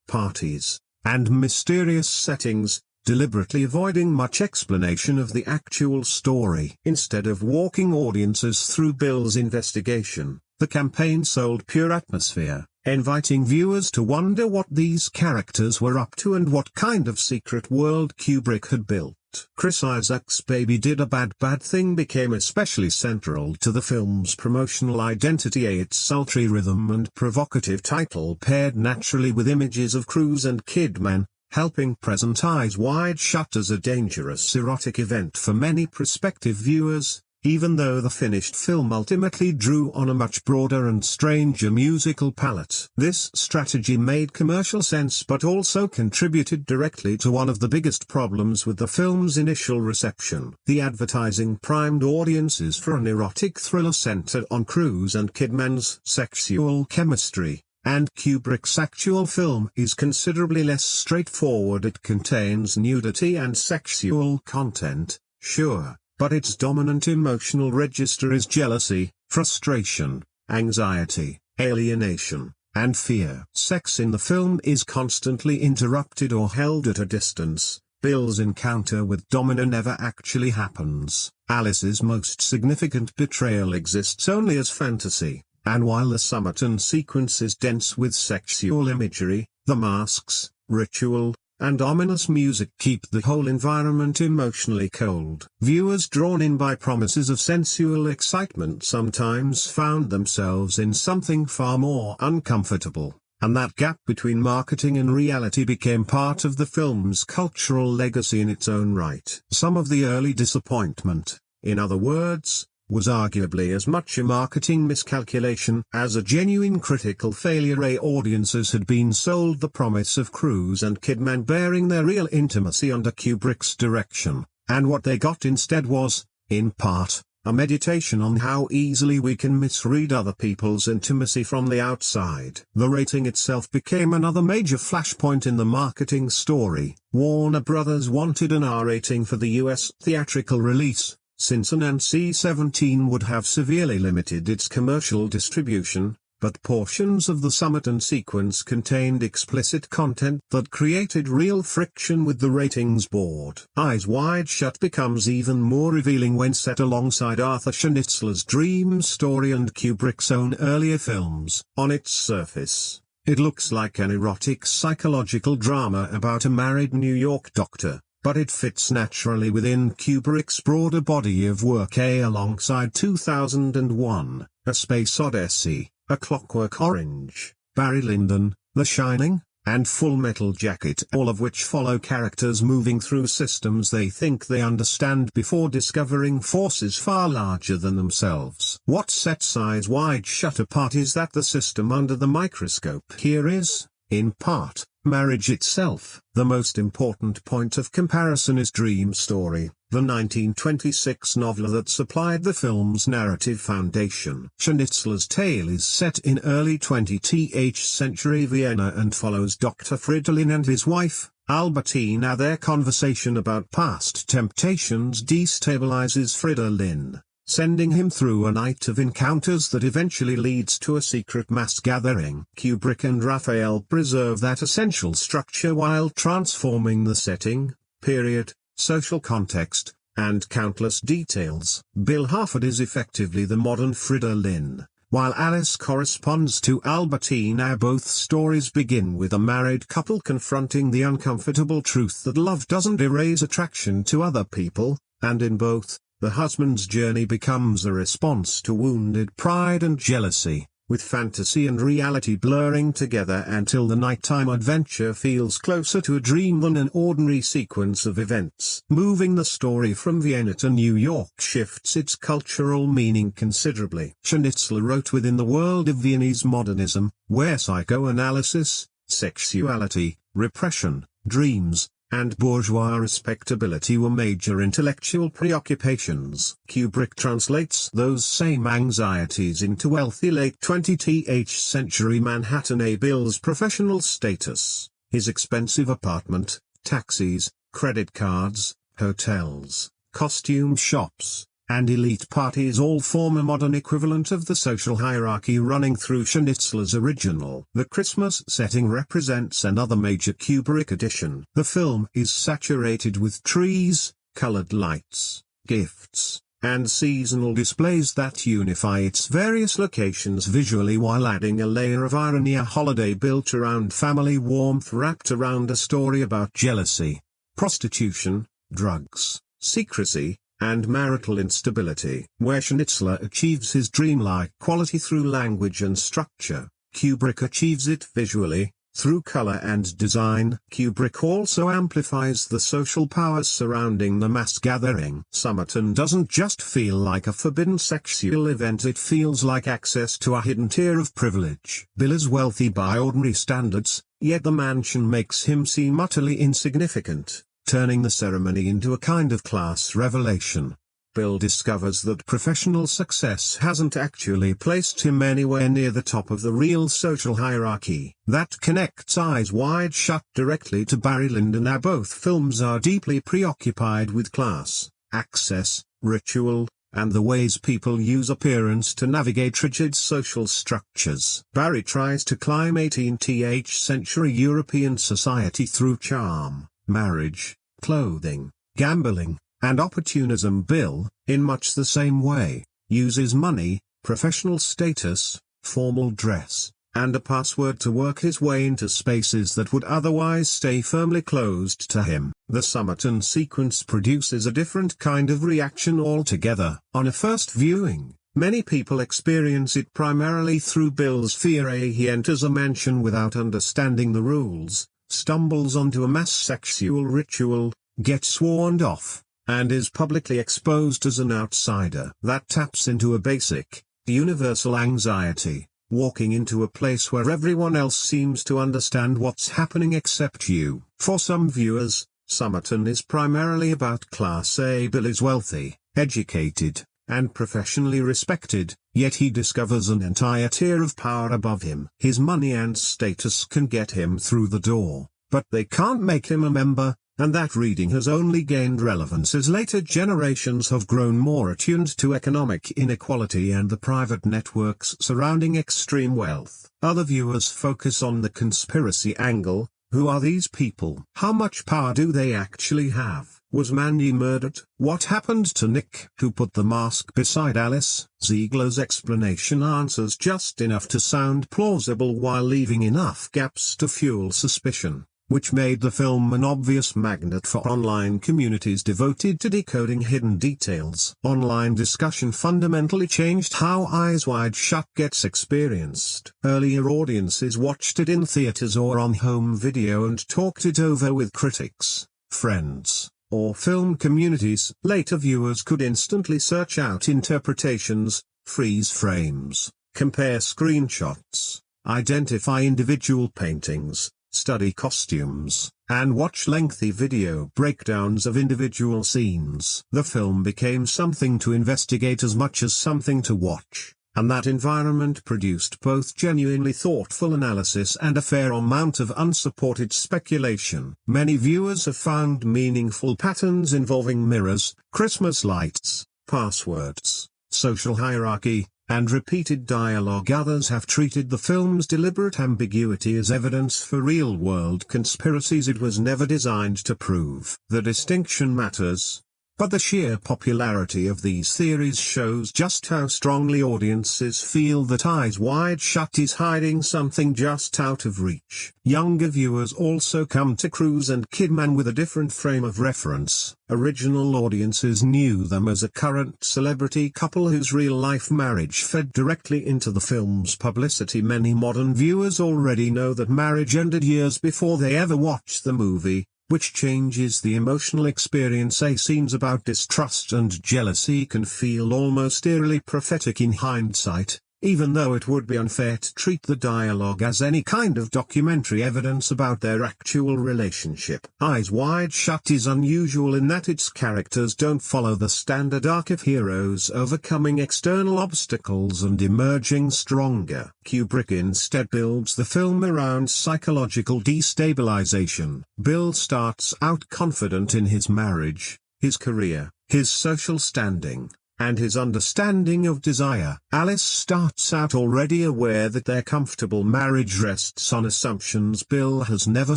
parties, and mysterious settings, deliberately avoiding much explanation of the actual story. Instead of walking audiences through Bill's investigation, the campaign sold pure atmosphere, inviting viewers to wonder what these characters were up to and what kind of secret world Kubrick had built. that Chris Isaak's Baby Did a Bad Bad Thing became especially central to the film's promotional identity. Its sultry rhythm and provocative title paired naturally with images of Cruise and Kidman, helping present Eyes Wide Shut as a dangerous erotic event for many prospective viewers, even though the finished film ultimately drew on a much broader and stranger musical palette. This strategy made commercial sense but also contributed directly to one of the biggest problems with the film's initial reception. The advertising primed audiences for an erotic thriller centered on Cruise and Kidman's sexual chemistry, and Kubrick's actual film is considerably less straightforward. It contains nudity and sexual content, sure, but its dominant emotional register is jealousy, frustration, anxiety, alienation, and fear. Sex in the film is constantly interrupted or held at a distance. Bill's encounter with Domina never actually happens. Alice's most significant betrayal exists only as fantasy, and while the Summerton sequence is dense with sexual imagery, the masks, ritual, and ominous music keep the whole environment emotionally cold. Viewers drawn in by promises of sensual excitement sometimes found themselves in something far more uncomfortable, and that gap between marketing and reality became part of the film's cultural legacy in its own right. Some of the early disappointment, in other words, was arguably as much a marketing miscalculation as a genuine critical failure. Audiences had been sold the promise of Cruise and Kidman bearing their real intimacy under Kubrick's direction, and what they got instead was, in part, a meditation on how easily we can misread other people's intimacy from the outside. The rating itself became another major flashpoint in the marketing story. Warner Brothers wanted an R rating for the US theatrical release, since an NC-17 would have severely limited its commercial distribution, but portions of the Summerton sequence contained explicit content that created real friction with the ratings board. Eyes Wide Shut becomes even more revealing when set alongside Arthur Schnitzler's Dream Story and Kubrick's own earlier films. On its surface, it looks like an erotic psychological drama about a married New York doctor, but it fits naturally within Kubrick's broader body of work. Alongside 2001, A Space Odyssey, A Clockwork Orange, Barry Lyndon, The Shining, and Full Metal Jacket, all of which follow characters moving through systems they think they understand before discovering forces far larger than themselves. What sets Eyes Wide Shut apart is that the system under the microscope here is, in part, marriage itself. The most important point of comparison is Dream Story, the 1926 novel that supplied the film's narrative foundation. Schnitzler's tale is set in early 20th century Vienna and follows Dr. Fridolin and his wife, Albertina. Their conversation about past temptations destabilizes Fridolin, sending him through a night of encounters that eventually leads to a secret mass gathering. Kubrick and Raphael preserve that essential structure while transforming the setting, period, social context, and countless details. Bill Harford is effectively the modern Fridolin, while Alice corresponds to Albertina. Both stories begin with a married couple confronting the uncomfortable truth that love doesn't erase attraction to other people, and in both, the husband's journey becomes a response to wounded pride and jealousy, with fantasy and reality blurring together until the nighttime adventure feels closer to a dream than an ordinary sequence of events. Moving the story from Vienna to New York shifts its cultural meaning considerably. Schnitzler wrote within the world of Viennese modernism, where psychoanalysis, sexuality, repression, dreams, and bourgeois respectability were major intellectual preoccupations. Kubrick translates those same anxieties into wealthy late 20th century Manhattan. Bill's professional status, his expensive apartment, taxis, credit cards, hotels, costume shops, and elite parties all form a modern equivalent of the social hierarchy running through Schnitzler's original. The Christmas setting represents another major Kubrick addition. The film is saturated with trees, colored lights, gifts, and seasonal displays that unify its various locations visually while adding a layer of irony. A holiday built around family warmth wrapped around a story about jealousy, prostitution, drugs, secrecy, and marital instability. Where Schnitzler achieves his dreamlike quality through language and structure, Kubrick achieves it visually, through color and design. Kubrick also amplifies the social powers surrounding the mass gathering. Somerton doesn't just feel like a forbidden sexual event, it feels like access to a hidden tier of privilege. Bill is wealthy by ordinary standards, yet the mansion makes him seem utterly insignificant, turning the ceremony into a kind of class revelation. Bill discovers that professional success hasn't actually placed him anywhere near the top of the real social hierarchy. That connects Eyes Wide Shut directly to Barry Lyndon. Both films are deeply preoccupied with class, access, ritual, and the ways people use appearance to navigate rigid social structures. Barry tries to climb 18th century European society through charm, marriage, clothing, gambling, and opportunism. Bill, in much the same way, uses money, professional status, formal dress, and a password to work his way into spaces that would otherwise stay firmly closed to him. The Somerton sequence produces a different kind of reaction altogether. On a first viewing, many people experience it primarily through Bill's fear. He enters a mansion without understanding the rules, stumbles onto a mass sexual ritual, gets warned off, and is publicly exposed as an outsider. That taps into a basic, universal anxiety, walking into a place where everyone else seems to understand what's happening except you. For some viewers, Somerton is primarily about class. Bill is wealthy, educated, and professionally respected, yet he discovers an entire tier of power above him. His money and status can get him through the door, but they can't make him a member. And that reading has only gained relevance as later generations have grown more attuned to economic inequality and the private networks surrounding extreme wealth. Other viewers focus on the conspiracy angle. Who are these people? How much power do they actually have? Was Mandy murdered? What happened to Nick? Who put the mask beside Alice? Ziegler's explanation answers just enough to sound plausible while leaving enough gaps to fuel suspicion, which made the film an obvious magnet for online communities devoted to decoding hidden details. Online discussion fundamentally changed how Eyes Wide Shut gets experienced. Earlier audiences watched it in theaters or on home video and talked it over with critics, friends, or film communities. Later viewers could instantly search out interpretations, freeze frames, compare screenshots, identify individual paintings, study costumes, and watch lengthy video breakdowns of individual scenes. The film became something to investigate as much as something to watch, and that environment produced both genuinely thoughtful analysis and a fair amount of unsupported speculation. Many viewers have found meaningful patterns involving mirrors, Christmas lights, passwords, social hierarchy, and repeated dialogue. Others have treated the film's deliberate ambiguity as evidence for real-world conspiracies it was never designed to prove. The distinction matters, but the sheer popularity of these theories shows just how strongly audiences feel that Eyes Wide Shut is hiding something just out of reach. Younger viewers also come to Cruise and Kidman with a different frame of reference. Original audiences knew them as a current celebrity couple whose real-life marriage fed directly into the film's publicity. Many modern viewers already know that marriage ended years before they ever watched the movie, which changes the emotional experience. Scenes about distrust and jealousy can feel almost eerily prophetic in hindsight, even though it would be unfair to treat the dialogue as any kind of documentary evidence about their actual relationship. Eyes Wide Shut is unusual in that its characters don't follow the standard arc of heroes overcoming external obstacles and emerging stronger. Kubrick instead builds the film around psychological destabilization. Bill starts out confident in his marriage, his career, his social standing, and his understanding of desire. Alice starts out already aware that their comfortable marriage rests on assumptions Bill has never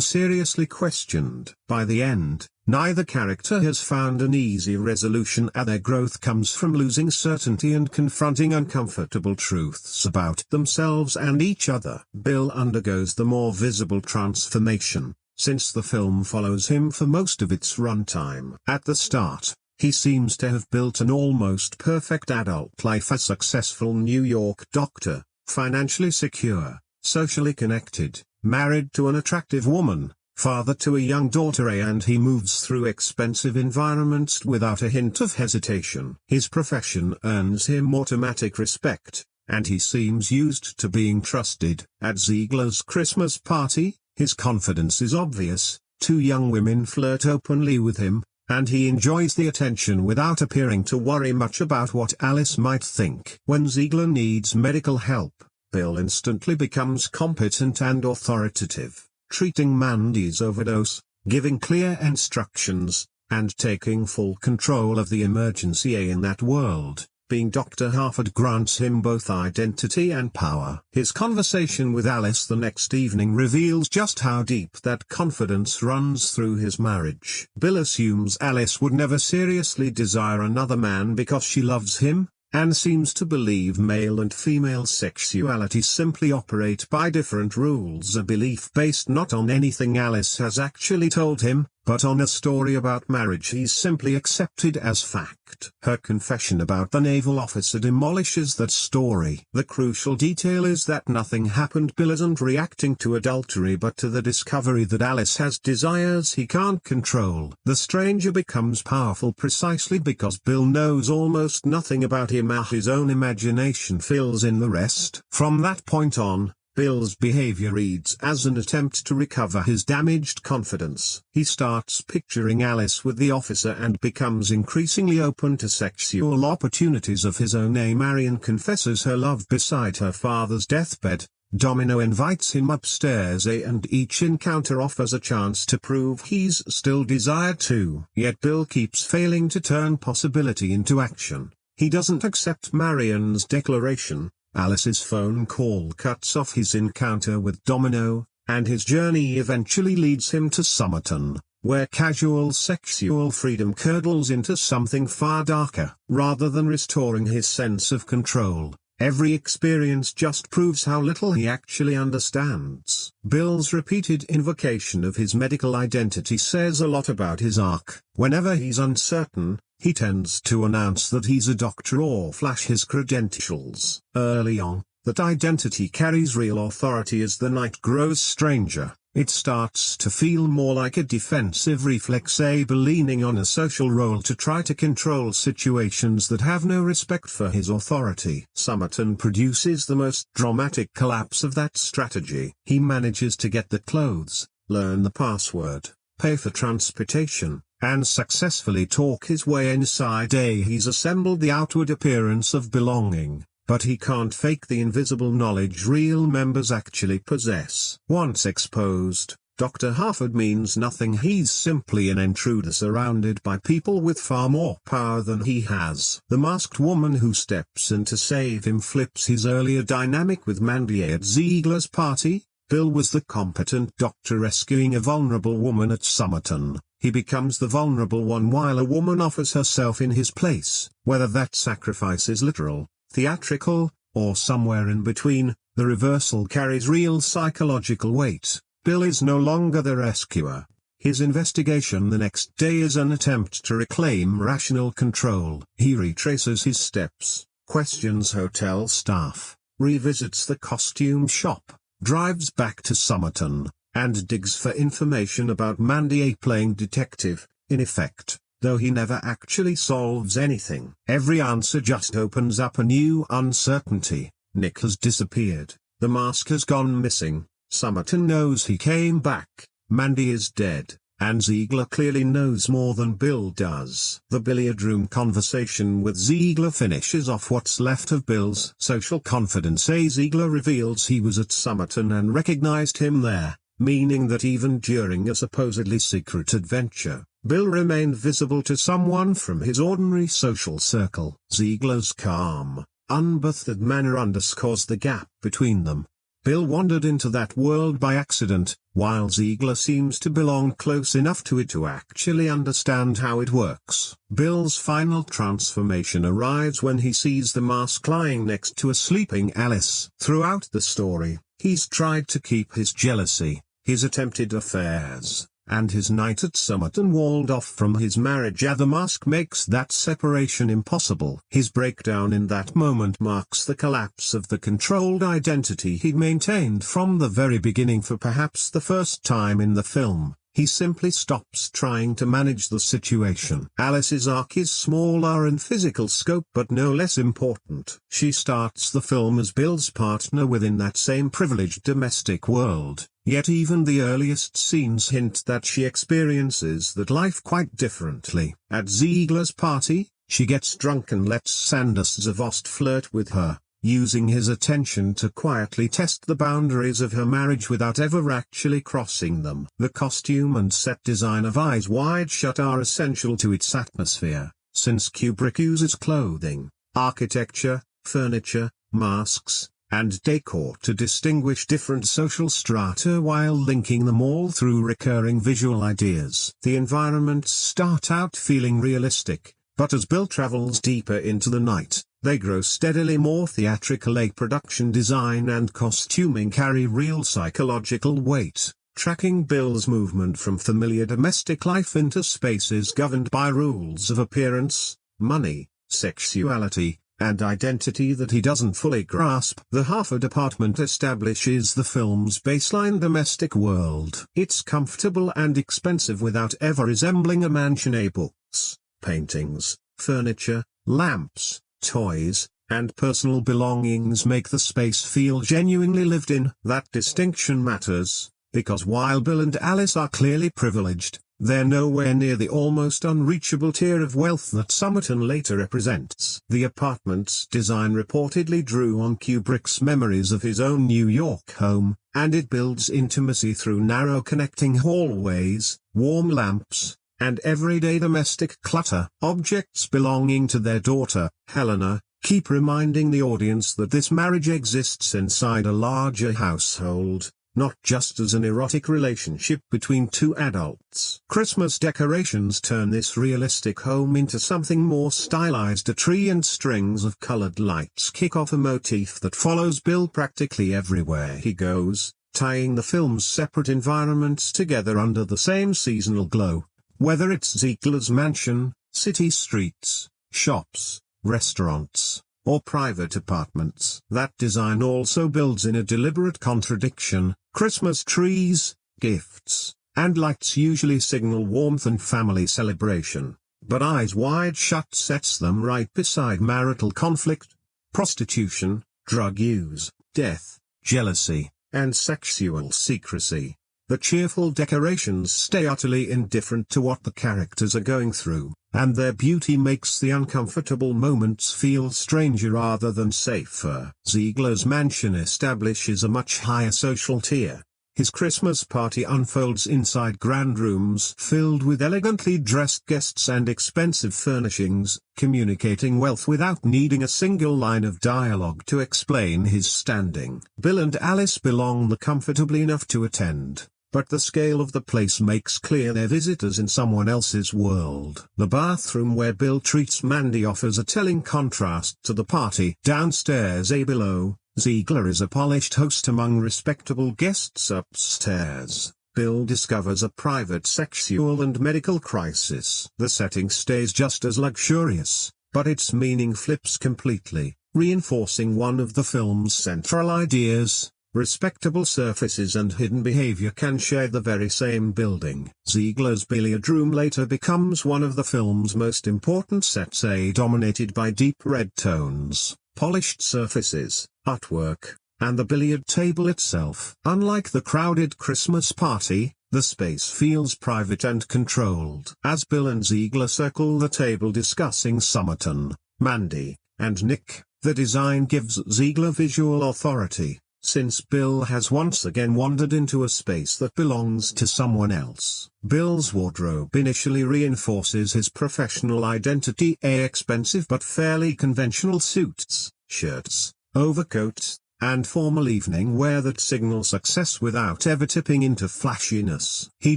seriously questioned. By the end, neither character has found an easy resolution, and their growth comes from losing certainty and confronting uncomfortable truths about themselves and each other. Bill undergoes the more visible transformation, since the film follows him for most of its runtime. At the start, he seems to have built an almost perfect adult life, a successful New York doctor, financially secure, socially connected, married to an attractive woman, father to a young daughter, and he moves through expensive environments without a hint of hesitation. His profession earns him automatic respect, and he seems used to being trusted. At Ziegler's Christmas party, his confidence is obvious, two young women flirt openly with him, and he enjoys the attention without appearing to worry much about what Alice might think. When Ziegler needs medical help, Bill instantly becomes competent and authoritative, treating Mandy's overdose, giving clear instructions, and taking full control of the emergency in that world. Being Dr. Harford grants him both identity and power. His conversation with Alice the next evening reveals just how deep that confidence runs through his marriage. Bill assumes Alice would never seriously desire another man because she loves him, and seems to believe male and female sexuality simply operate by different rules, a belief based not on anything Alice has actually told him, but on a story about marriage he's simply accepted as fact. Her confession about the naval officer demolishes that story. The crucial detail is that nothing happened. Bill isn't reacting to adultery but to the discovery that Alice has desires he can't control. The stranger becomes powerful precisely because Bill knows almost nothing about him. His own imagination fills in the rest. From that point on, Bill's behavior reads as an attempt to recover his damaged confidence. He starts picturing Alice with the officer and becomes increasingly open to sexual opportunities of his own. Marion confesses her love beside her father's deathbed. Domino invites him upstairs, and each encounter offers a chance to prove he's still desired too. Yet Bill keeps failing to turn possibility into action. He doesn't accept Marion's declaration. Alice's phone call cuts off his encounter with Domino, and his journey eventually leads him to Somerton, where casual sexual freedom curdles into something far darker. Rather than restoring his sense of control, every experience just proves how little he actually understands. Bill's repeated invocation of his medical identity says a lot about his arc. Whenever he's uncertain, he tends to announce that he's a doctor or flash his credentials. Early on, that identity carries real authority. As the night grows stranger, it starts to feel more like a defensive reflex, leaning on a social role to try to control situations that have no respect for his authority. Somerton produces the most dramatic collapse of that strategy. He manages to get the clothes, learn the password, pay for transportation, and successfully talk his way inside. He's assembled the outward appearance of belonging, but he can't fake the invisible knowledge real members actually possess. Once exposed, Dr. Harford means nothing. He's simply an intruder surrounded by people with far more power than he has. The masked woman who steps in to save him flips his earlier dynamic with Mandy at Ziegler's party. Bill was the competent doctor rescuing a vulnerable woman at Somerton. He becomes the vulnerable one while a woman offers herself in his place. Whether that sacrifice is literal, theatrical, or somewhere in between, the reversal carries real psychological weight. Bill is no longer the rescuer. His investigation the next day is an attempt to reclaim rational control. He retraces his steps, questions hotel staff, revisits the costume shop, drives back to Somerton, and digs for information about Mandy playing detective. In effect, though he never actually solves anything, every answer just opens up a new uncertainty. Nick has disappeared. The mask has gone missing. Somerton knows he came back. Mandy is dead, and Ziegler clearly knows more than Bill does. The billiard room conversation with Ziegler finishes off what's left of Bill's social confidence. Ziegler reveals he was at Somerton and recognized him there, meaning that even during a supposedly secret adventure, Bill remained visible to someone from his ordinary social circle. Ziegler's calm, unbothered manner underscores the gap between them. Bill wandered into that world by accident, while Ziegler seems to belong close enough to it to actually understand how it works. Bill's final transformation arrives when he sees the mask lying next to a sleeping Alice. Throughout the story, he's tried to keep his jealousy, his attempted affairs, and his night at Somerton walled off from his marriage. The mask makes that separation impossible. His breakdown in that moment marks the collapse of the controlled identity he'd maintained from the very beginning. For perhaps the first time in the film, he simply stops trying to manage the situation. Alice's arc is smaller in physical scope but no less important. She starts the film as Bill's partner within that same privileged domestic world, yet even the earliest scenes hint that she experiences that life quite differently. At Ziegler's party, she gets drunk and lets Sanders Zavost flirt with her, using his attention to quietly test the boundaries of her marriage without ever actually crossing them. The costume and set design of Eyes Wide Shut are essential to its atmosphere, since Kubrick uses clothing, architecture, furniture, masks, and decor to distinguish different social strata while linking them all through recurring visual ideas. The environments start out feeling realistic, but as Bill travels deeper into the night, they grow steadily more theatrical. Production design and costuming carry real psychological weight, tracking Bill's movement from familiar domestic life into spaces governed by rules of appearance, money, sexuality, and identity that he doesn't fully grasp. The Harford apartment establishes the film's baseline domestic world. It's comfortable and expensive without ever resembling a mansion. Books, paintings, furniture, lamps, toys, and personal belongings make the space feel genuinely lived in. That distinction matters, because while Bill and Alice are clearly privileged, they're nowhere near the almost unreachable tier of wealth that Somerton later represents. The apartment's design reportedly drew on Kubrick's memories of his own New York home, and it builds intimacy through narrow connecting hallways, warm lamps, and everyday domestic clutter. Objects belonging to their daughter, Helena, keep reminding the audience that this marriage exists inside a larger household, not just as an erotic relationship between two adults. Christmas decorations turn this realistic home into something more stylized. A tree and strings of colored lights kick off a motif that follows Bill practically everywhere he goes, tying the film's separate environments together under the same seasonal glow. Whether it's Ziegler's mansion, city streets, shops, restaurants, or private apartments, that design also builds in a deliberate contradiction. Christmas trees, gifts, and lights usually signal warmth and family celebration, but Eyes Wide Shut sets them right beside marital conflict, prostitution, drug use, death, jealousy, and sexual secrecy. The cheerful decorations stay utterly indifferent to what the characters are going through, and their beauty makes the uncomfortable moments feel stranger rather than safer. Ziegler's mansion establishes a much higher social tier. His Christmas party unfolds inside grand rooms filled with elegantly dressed guests and expensive furnishings, communicating wealth without needing a single line of dialogue to explain his standing. Bill and Alice belong there comfortably enough to attend, but the scale of the place makes clear they're visitors in someone else's world. The bathroom where Bill treats Mandy offers a telling contrast to the party downstairs. Below, Ziegler is a polished host among respectable guests. Upstairs, Bill discovers a private sexual and medical crisis. The setting stays just as luxurious, but its meaning flips completely, reinforcing one of the film's central ideas. Respectable surfaces and hidden behavior can share the very same building. Ziegler's billiard room later becomes one of the film's most important sets, dominated by deep red tones, polished surfaces, artwork, and the billiard table itself. Unlike the crowded Christmas party, the space feels private and controlled. As Bill and Ziegler circle the table discussing Somerton, Mandy, and Nick, the design gives Ziegler visual authority, since Bill has once again wandered into a space that belongs to someone else. Bill's wardrobe initially reinforces his professional identity. Expensive but fairly conventional suits, shirts, overcoats, and formal evening wear that signal success without ever tipping into flashiness. He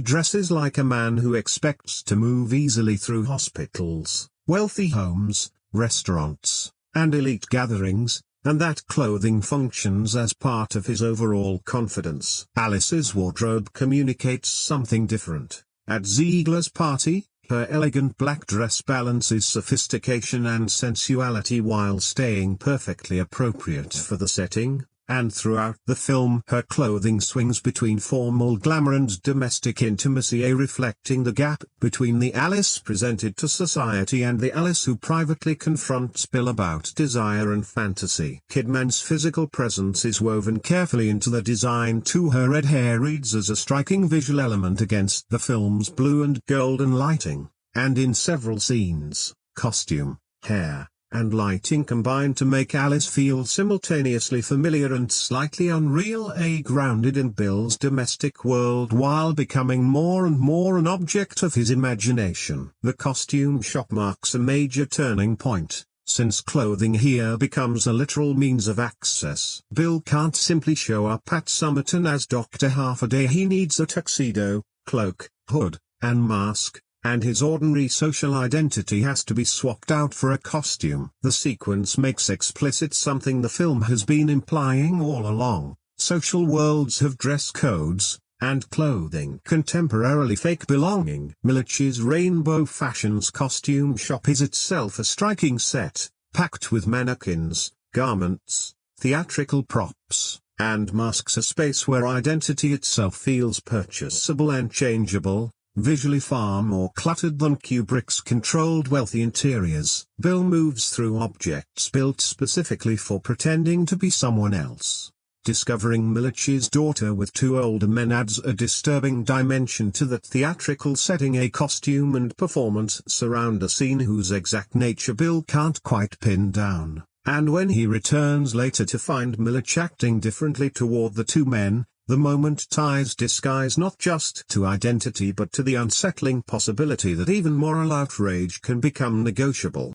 dresses like a man who expects to move easily through hospitals, wealthy homes, restaurants, and elite gatherings, and that clothing functions as part of his overall confidence. Alice's wardrobe communicates something different. At Ziegler's party, her elegant black dress balances sophistication and sensuality while staying perfectly appropriate for the setting, and throughout the film her clothing swings between formal glamour and domestic intimacy, reflecting the gap between the Alice presented to society and the Alice who privately confronts Bill about desire and fantasy. Kidman's physical presence is woven carefully into the design too. Her red hair reads as a striking visual element against the film's blue and golden lighting, and in several scenes, costume, hair, and lighting combine to make Alice feel simultaneously familiar and slightly unreal, grounded in Bill's domestic world while becoming more and more an object of his imagination. The costume shop marks a major turning point, since clothing here becomes a literal means of access. Bill can't simply show up at Summerton as Dr. Harford. He needs a tuxedo, cloak, hood, and mask, and his ordinary social identity has to be swapped out for a costume. The sequence makes explicit something the film has been implying all along: social worlds have dress codes, and clothing can temporarily fake belonging. Milich's Rainbow Fashions costume shop is itself a striking set, packed with mannequins, garments, theatrical props, and masks, a space where identity itself feels purchasable and changeable, visually far more cluttered than Kubrick's controlled wealthy interiors. Bill moves through objects built specifically for pretending to be someone else. Discovering Milich's daughter with two older men adds a disturbing dimension to that theatrical setting. A costume and performance surround a scene whose exact nature Bill can't quite pin down, and when he returns later to find Milich acting differently toward the two men, the moment ties disguise not just to identity but to the unsettling possibility that even moral outrage can become negotiable.